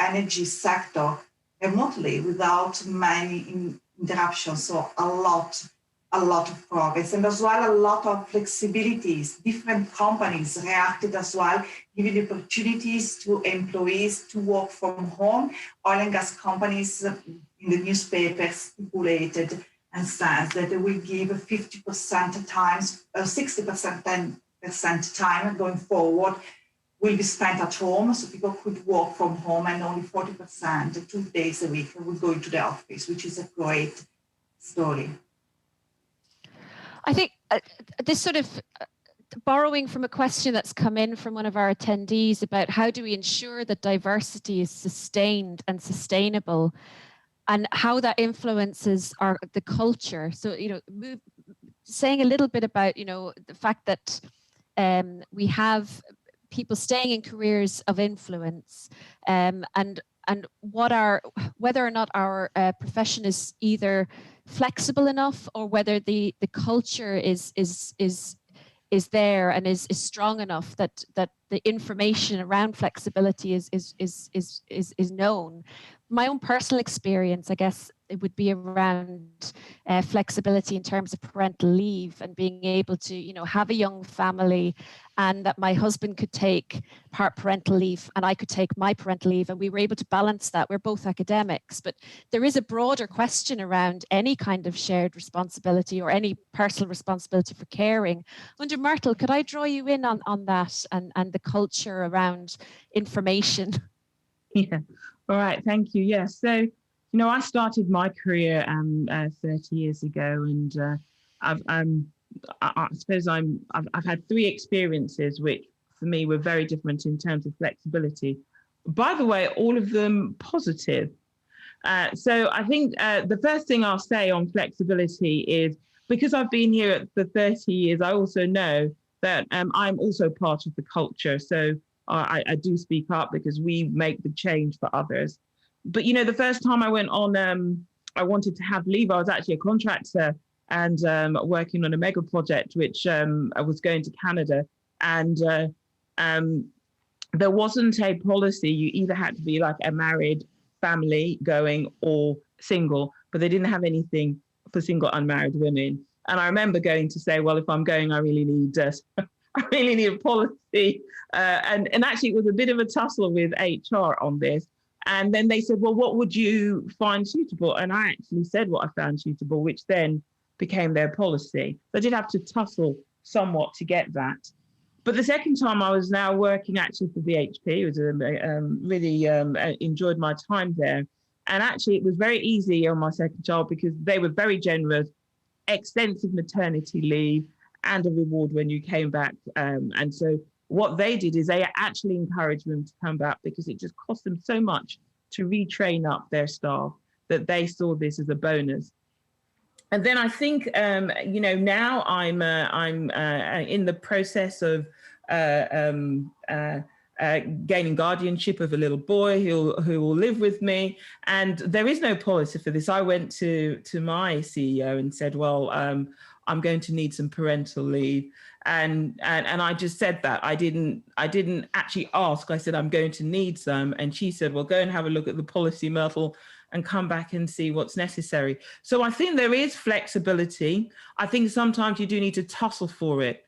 energy sector remotely without many interruptions. So a lot of progress, and as well a lot of flexibilities. Different companies reacted as well, giving the opportunities to employees to work from home. Oil and gas companies in the newspapers stipulated and says that they will give 50% times, 60% time going forward will be spent at home, so people could work from home, and only 40%, 2 days a week, will go into the office, which is a great story. I think this sort of borrowing from a question that's come in from one of our attendees about how do we ensure that diversity is sustained and sustainable, and how that influences the culture. So, you know, saying a little bit about, you know, the fact that we have people staying in careers of influence, and whether or not our profession is either flexible enough, or whether the culture is there and is strong enough that the information around flexibility is known. My own personal experience, I guess, it would be around flexibility in terms of parental leave and being able to, you know, have a young family, and that my husband could take part parental leave and I could take my parental leave, and we were able to balance that. We're both academics, but there is a broader question around any kind of shared responsibility or any personal responsibility for caring. I wonder, Myrtle, could I draw you in on that and the culture around information? Yeah, all right, thank you. Yeah, so, you know, I started my career 30 years ago, and I suppose I've had 3 experiences which for me were very different in terms of flexibility. By the way, all of them positive. So I think the first thing I'll say on flexibility is, because I've been here for 30 years, I also know that I'm also part of the culture. So I do speak up because we make the change for others. But, you know, the first time I went on, I wanted to have leave. I was actually a contractor and working on a mega project, which I was going to Canada. And there wasn't a policy. You either had to be like a married family going or single, but they didn't have anything for single unmarried women. And I remember going to say, well, if I'm going, I really need a policy. And actually, it was a bit of a tussle with HR on this. And then they said, well, what would you find suitable? And I actually said what I found suitable, which then became their policy. They did have to tussle somewhat to get that. But the second time I was now working actually for VHP, it was really enjoyed my time there. And actually, it was very easy on my second child because they were very generous, extensive maternity leave, and a reward when you came back. And so what they did is they actually encouraged them to come back because it just cost them so much to retrain up their staff that they saw this as a bonus. And then I think, you know, now I'm in the process of gaining guardianship of a little boy who will live with me. And there is no policy for this. I went to my CEO and said, well, I'm going to need some parental leave. And I just said that. I didn't actually ask. I said, I'm going to need some. And she said, well, go and have a look at the policy, Myrtle, and come back and see what's necessary. So I think there is flexibility. I think sometimes you do need to tussle for it.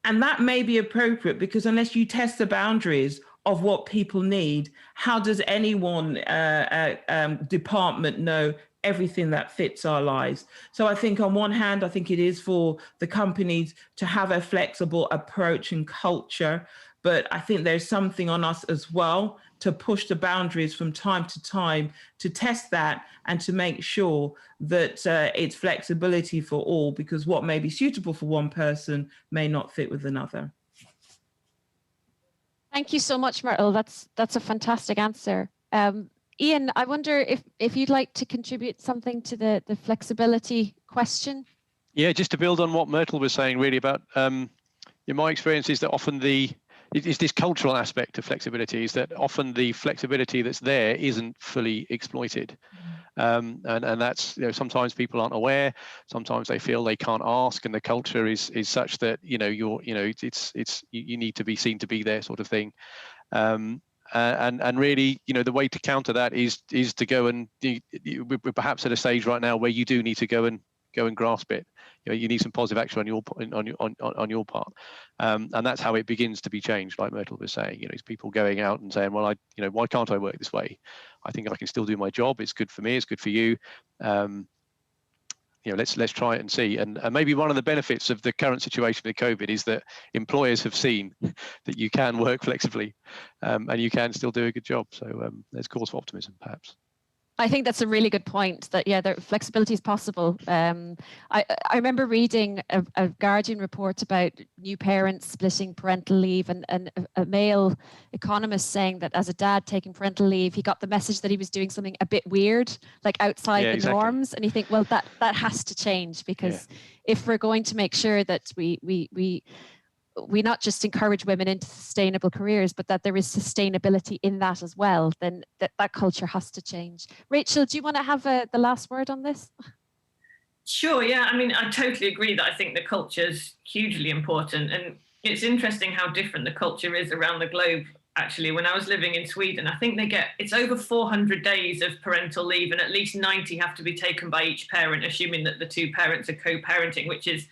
And that may be appropriate because unless you test the boundaries of what people need, how does any one department know everything that fits our lives? So I think on one hand, I think it is for the companies to have a flexible approach and culture, but I think there's something on us as well to push the boundaries from time to time, to test that and to make sure that it's flexibility for all, because what may be suitable for one person may not fit with another. Thank you so much, Myrtle. That's a fantastic answer. Ian, I wonder if you'd like to contribute something to the flexibility question. Yeah, just to build on what Myrtle was saying, really about in my experience is that often it's this cultural aspect of flexibility, is that often the flexibility that's there isn't fully exploited. And that's, you know, sometimes people aren't aware, sometimes they feel they can't ask, and the culture is such that, you know, you need to be seen to be there, sort of thing. And really, you know, the way to counter that is to go and we're perhaps at a stage right now where you do need to go and grasp it. You know, you need some positive action on your part, and that's how it begins to be changed. Like Myrtle was saying, you know, it's people going out and saying, well, why can't I work this way? I think I can still do my job. It's good for me. It's good for you. You know, let's try it and see. And maybe one of the benefits of the current situation with COVID is that employers have seen that you can work flexibly, and you can still do a good job. So there's cause for optimism, perhaps. I think that's a really good point, that, yeah, flexibility is possible. I remember reading a Guardian report about new parents splitting parental leave, and a male economist saying that as a dad taking parental leave, he got the message that he was doing something a bit weird, like outside the norms. And you think, well, that has to change, because if we're going to make sure that we not just encourage women into sustainable careers, but that there is sustainability in that as well, then that culture has to change. Rachel, do you want to have the last word on this? Sure, yeah. I mean, I totally agree that I think the culture is hugely important. And it's interesting how different the culture is around the globe actually, when I was living in Sweden. I think it's over 400 days of parental leave, and at least 90 have to be taken by each parent, assuming that the two parents are co-parenting, which is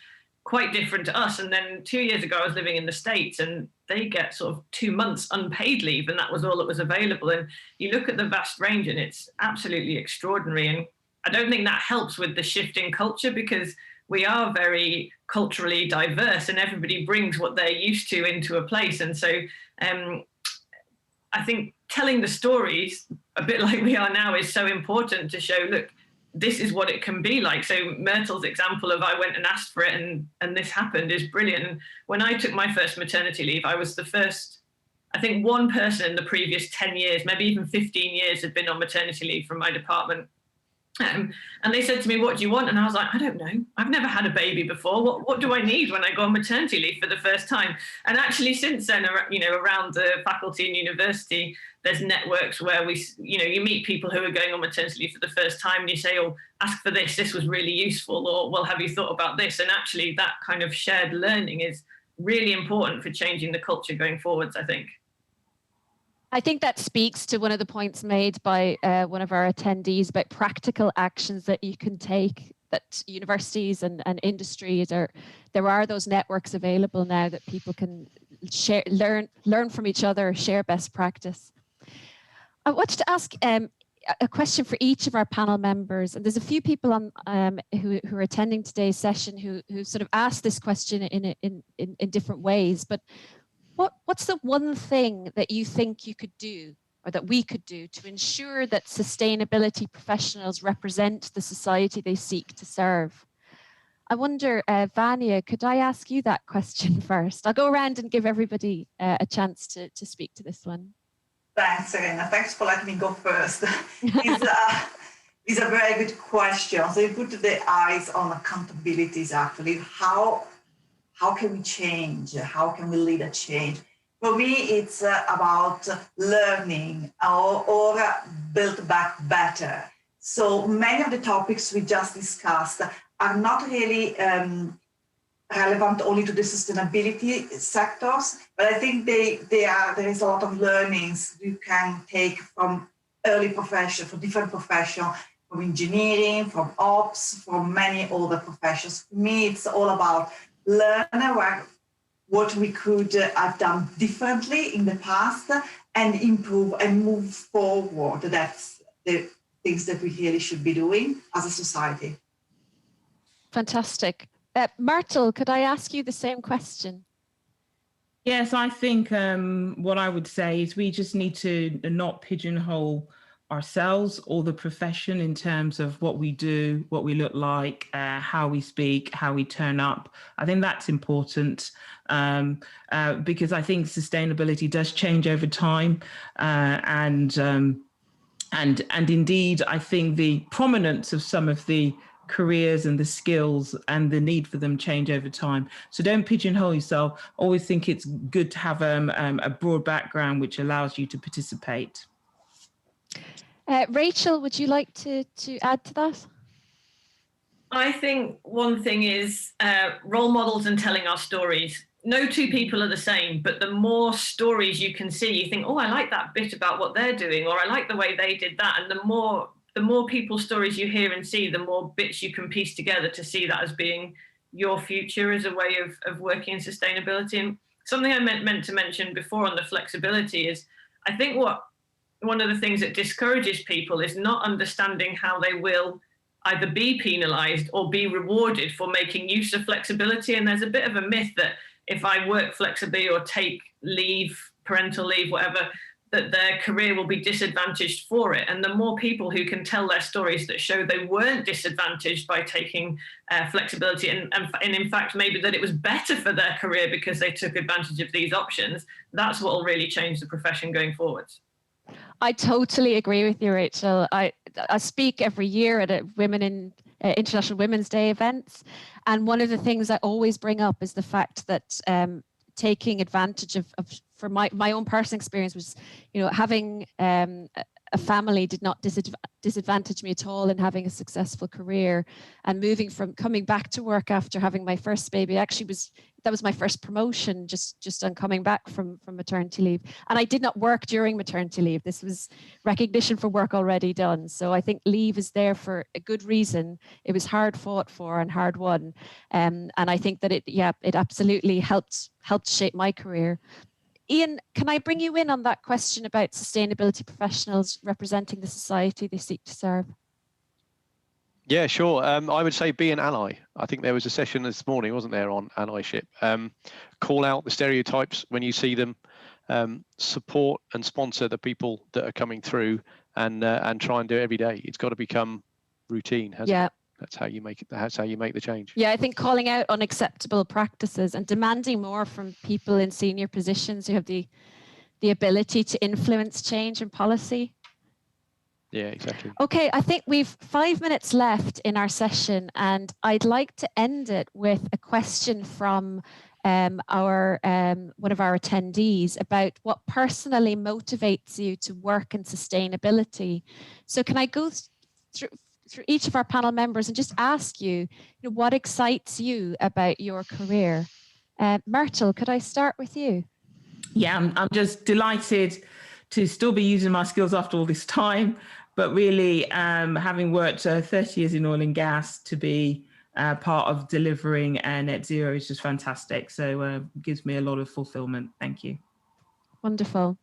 quite different to us. And then 2 years ago, I was living in the States, and they get sort of 2 months unpaid leave, and that was all that was available. And you look at the vast range, and it's absolutely extraordinary. And I don't think that helps with the shift in culture, because we are very culturally diverse and everybody brings what they're used to into a place. And so I think telling the stories a bit like we are now is so important to show, look, this is what it can be like. So Myrtle's example of I went and asked for it and this happened is brilliant. And when I took my first maternity leave, I was the first, I think one person in the previous 10 years, maybe even 15 years had been on maternity leave from my department. And they said to me, what do you want? And I was like, I don't know. I've never had a baby before. What do I need when I go on maternity leave for the first time? And actually since then, you know, around the faculty and university, there's networks where you meet people who are going on maternity leave for the first time and you say, oh, ask for this. This was really useful. Or, well, have you thought about this? And actually that kind of shared learning is really important for changing the culture going forwards, I think. I think that speaks to one of the points made by one of our attendees about practical actions that you can take, that universities and industries there are those networks available now that people can share, learn from each other, share best practice. I wanted to ask a question for each of our panel members, and there's a few people on who are attending today's session who sort of asked this question in different ways, but what's the one thing that you think you could do or that we could do to ensure that sustainability professionals represent the society they seek to serve? I wonder, Vanya, could I ask you that question first? I'll go around and give everybody a chance to speak to this one. Thanks, Serena. Thanks for letting me go first. It's a very good question. So you put the eyes on accountabilities, actually. How can we change? How can we lead a change? For me, it's about learning or build back better. So many of the topics we just discussed are not really relevant only to the sustainability sectors, but I think there is a lot of learnings you can take from early profession, from different professions, from engineering, from ops, from many other professions. For me, it's all about learn what we could have done differently in the past and improve and move forward. That's the things that we really should be doing as a society. Fantastic. Myrtle, could I ask you the same question? Yes, I think what I would say is we just need to not pigeonhole ourselves or the profession in terms of what we do, what we look like, how we speak, how we turn up. I think that's important because I think sustainability does change over time, and indeed I think the prominence of some of the careers and the skills and the need for them change over time. So don't pigeonhole yourself. Always think it's good to have a broad background which allows you to participate. Rachel, would you like to add to that? I think one thing is role models and telling our stories. No two people are the same, but the more stories you can see, you think, oh, I like that bit about what they're doing, or I like the way they did that. And the more people's stories you hear and see, the more bits you can piece together to see that as being your future as a way of working in sustainability. And something I meant to mention before on the flexibility is, I think one of the things that discourages people is not understanding how they will either be penalized or be rewarded for making use of flexibility. And there's a bit of a myth that if I work flexibly or take leave, parental leave, whatever, that their career will be disadvantaged for it. And the more people who can tell their stories that show they weren't disadvantaged by taking flexibility and in fact, maybe that it was better for their career because they took advantage of these options, that's what will really change the profession going forwards. I totally agree with you, Rachel. I speak every year at International Women's Day events, and one of the things I always bring up is the fact that taking advantage of for my own personal experience was, having a family did not disadvantage me at all in having a successful career. And coming back to work after having my first baby, actually that was my first promotion just on coming back from maternity leave. And I did not work during maternity leave. This was recognition for work already done. So I think leave is there for a good reason. It was hard fought for and hard won. And I think that it absolutely helped shape my career. Ian, can I bring you in on that question about sustainability professionals representing the society they seek to serve? Yeah, sure. I would say be an ally. I think there was a session this morning, wasn't there, on allyship. Call out the stereotypes when you see them, support and sponsor the people that are coming through, and try and do it every day. It's got to become routine, hasn't it? That's how you make it. That's how you make the change. Yeah, I think calling out unacceptable practices and demanding more from people in senior positions who have the ability to influence change and policy. Yeah, exactly. Okay, I think we've 5 minutes left in our session, and I'd like to end it with a question from one of our attendees about what personally motivates you to work in sustainability. So can I go through each of our panel members and just ask you, what excites you about your career? Myrtle, could I start with you? Yeah, I'm just delighted to still be using my skills after all this time, but really having worked 30 years in oil and gas, to be part of delivering net zero is just fantastic. So it gives me a lot of fulfillment. Thank you. Wonderful.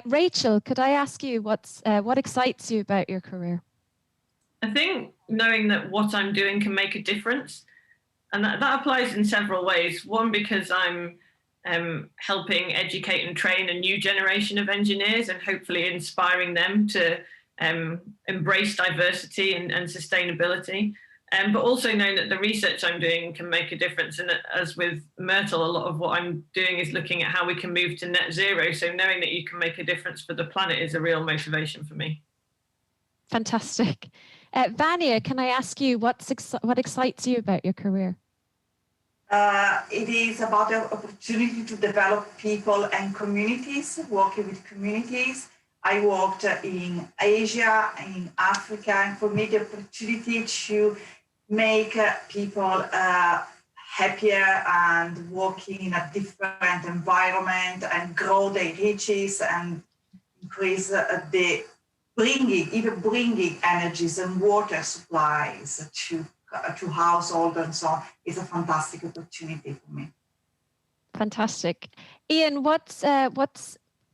Rachel, could I ask you what excites you about your career? I think knowing that what I'm doing can make a difference, and that applies in several ways. One, because I'm helping educate and train a new generation of engineers and hopefully inspiring them to embrace diversity and sustainability. But also knowing that the research I'm doing can make a difference. And as with Myrtle, a lot of what I'm doing is looking at how we can move to net zero. So knowing that you can make a difference for the planet is a real motivation for me. Fantastic. Vanya, can I ask you what excites you about your career? It is about the opportunity to develop people and communities, working with communities. I worked in Asia and in Africa, and for me, the opportunity to make people happier and working in a different environment and grow their riches and increase bringing energies and water supplies to households and so on is a fantastic opportunity for me. Fantastic. Ian, what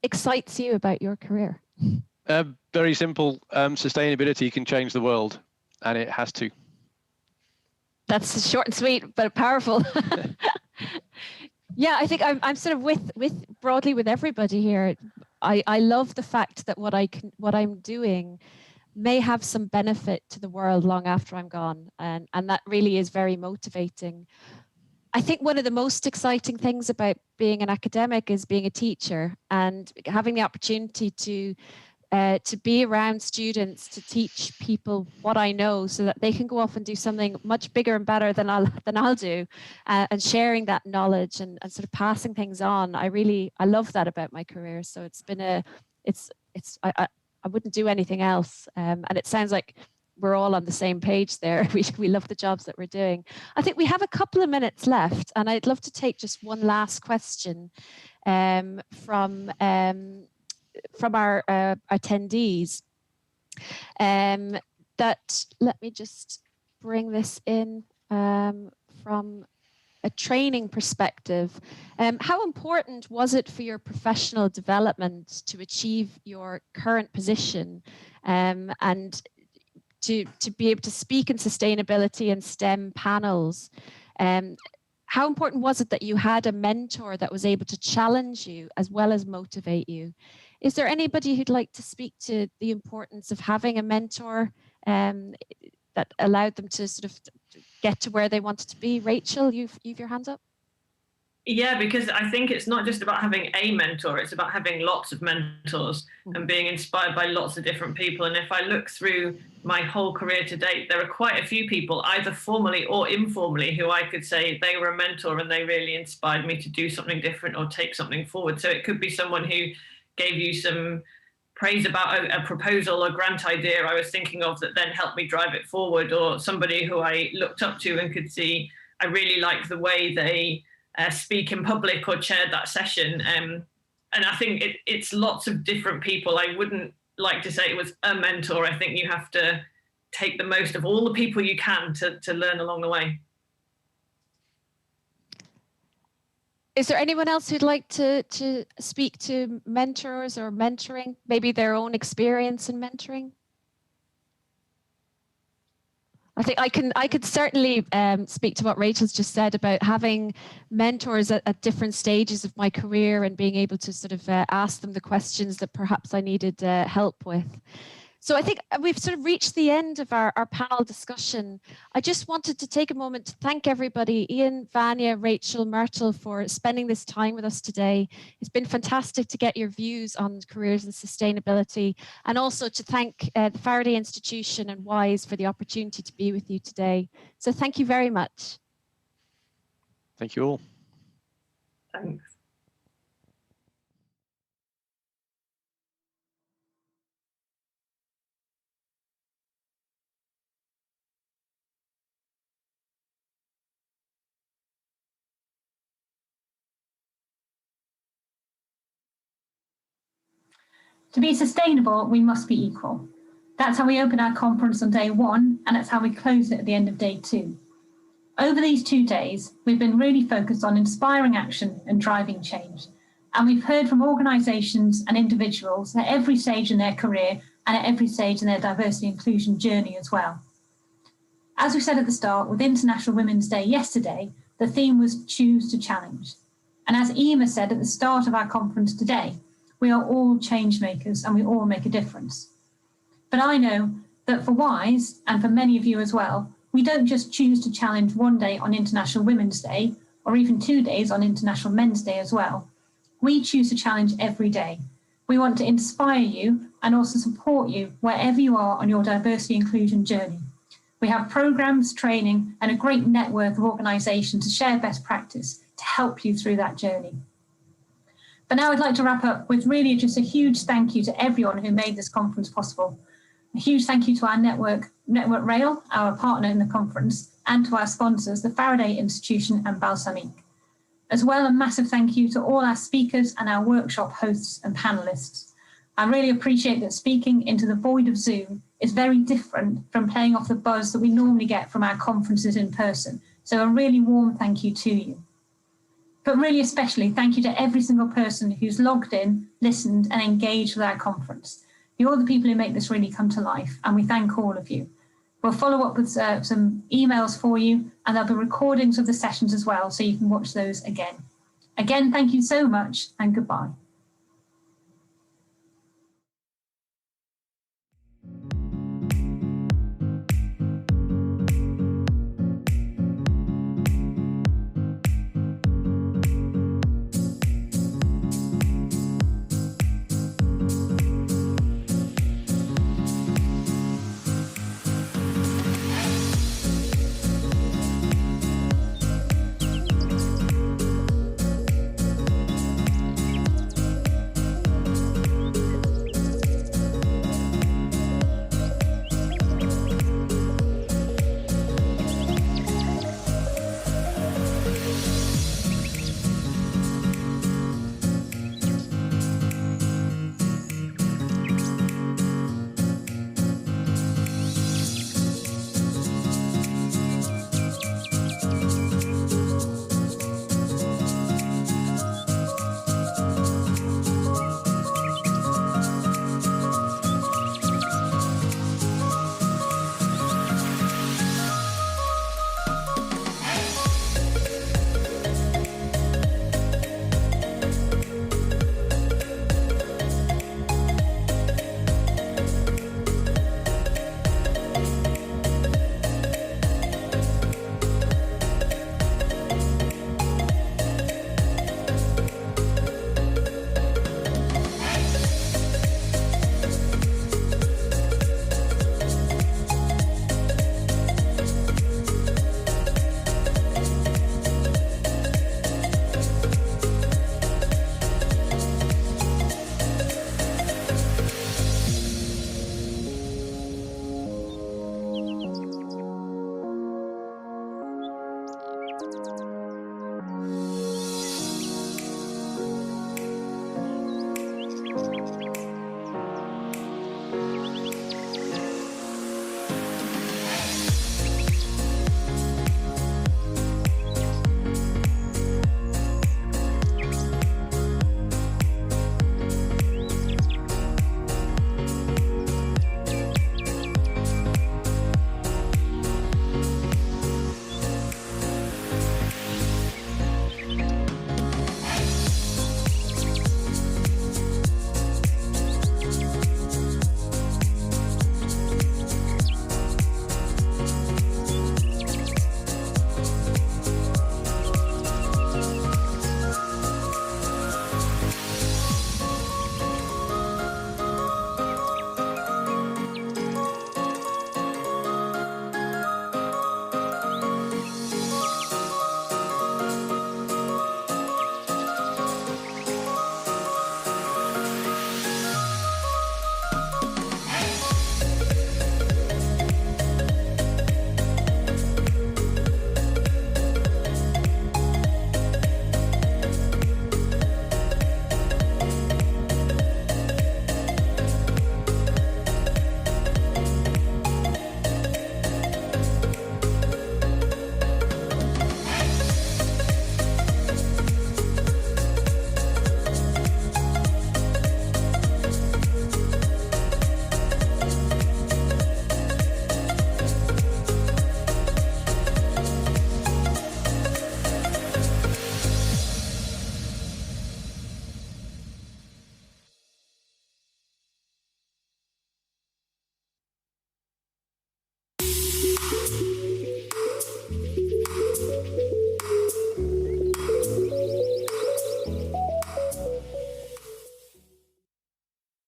excites you about your career? Very simple. Sustainability can change the world, and it has to. That's short and sweet, but powerful. Yeah, I think I'm sort of with broadly with everybody here. I love the fact that what I'm doing may have some benefit to the world long after I'm gone, and that really is very motivating. I think one of the most exciting things about being an academic is being a teacher and having the opportunity to be around students, to teach people what I know so that they can go off and do something much bigger and better than I'll do, and sharing that knowledge and sort of passing things on. I love that about my career. So it's been I wouldn't do anything else. And it sounds like we're all on the same page there. We love the jobs that we're doing. I think we have a couple of minutes left, and I'd love to take just one last question from our attendees. Let me just bring this in from a training perspective. How important was it for your professional development to achieve your current position and to be able to speak in sustainability and STEM panels? How important was it that you had a mentor that was able to challenge you as well as motivate you? Is there anybody who'd like to speak to the importance of having a mentor that allowed them to sort of get to where they wanted to be? Rachel, you've your hands up. Yeah, because I think it's not just about having a mentor, it's about having lots of mentors and being inspired by lots of different people. And if I look through my whole career to date, there are quite a few people, either formally or informally, who I could say they were a mentor and they really inspired me to do something different or take something forward. So it could be someone who gave you some praise about a proposal or grant idea I was thinking of that then helped me drive it forward, or somebody who I looked up to and could see I really like the way they speak in public or chaired that session. And I think it's lots of different people. I wouldn't like to say it was a mentor. I think you have to take the most of all the people you can to learn along the way. Is there anyone else who'd like to speak to mentors or mentoring, maybe their own experience in mentoring? I think I could certainly speak to what Rachel's just said about having mentors at different stages of my career and being able to sort of ask them the questions that perhaps I needed help with. So I think we've sort of reached the end of our panel discussion. I just wanted to take a moment to thank everybody, Ian, Vanya, Rachel, Myrtle, for spending this time with us today. It's been fantastic to get your views on careers and sustainability, and also to thank the Faraday Institution and WISE for the opportunity to be with you today. So thank you very much. Thank you all. Thanks. To be sustainable, we must be equal. That's how we open our conference on day 1, and that's how we close it at the end of day 2. Over these 2 days, we've been really focused on inspiring action and driving change. And we've heard from organisations and individuals at every stage in their career and at every stage in their diversity inclusion journey as well. As we said at the start, with International Women's Day yesterday, the theme was Choose to Challenge. And as Ema said at the start of our conference today, we are all change makers and we all make a difference. But I know that for WISE, and for many of you as well, we don't just choose to challenge one day on International Women's Day, or even 2 days on International Men's Day as well. We choose to challenge every day. We want to inspire you and also support you wherever you are on your diversity inclusion journey. We have programs, training, and a great network of organisations to share best practice to help you through that journey. But now I'd like to wrap up with really just a huge thank you to everyone who made this conference possible. A huge thank you to our Network Rail, our partner in the conference, and to our sponsors, the Faraday Institution and Balsamiq. As well, a massive thank you to all our speakers and our workshop hosts and panelists. I really appreciate that speaking into the void of Zoom is very different from playing off the buzz that we normally get from our conferences in person. So a really warm thank you to you. But really especially thank you to every single person who's logged in, listened and engaged with our conference. You're the people who make this really come to life, and we thank all of you. We'll follow up with some emails for you, and there'll be recordings of the sessions as well, so you can watch those again. Again, thank you so much and goodbye.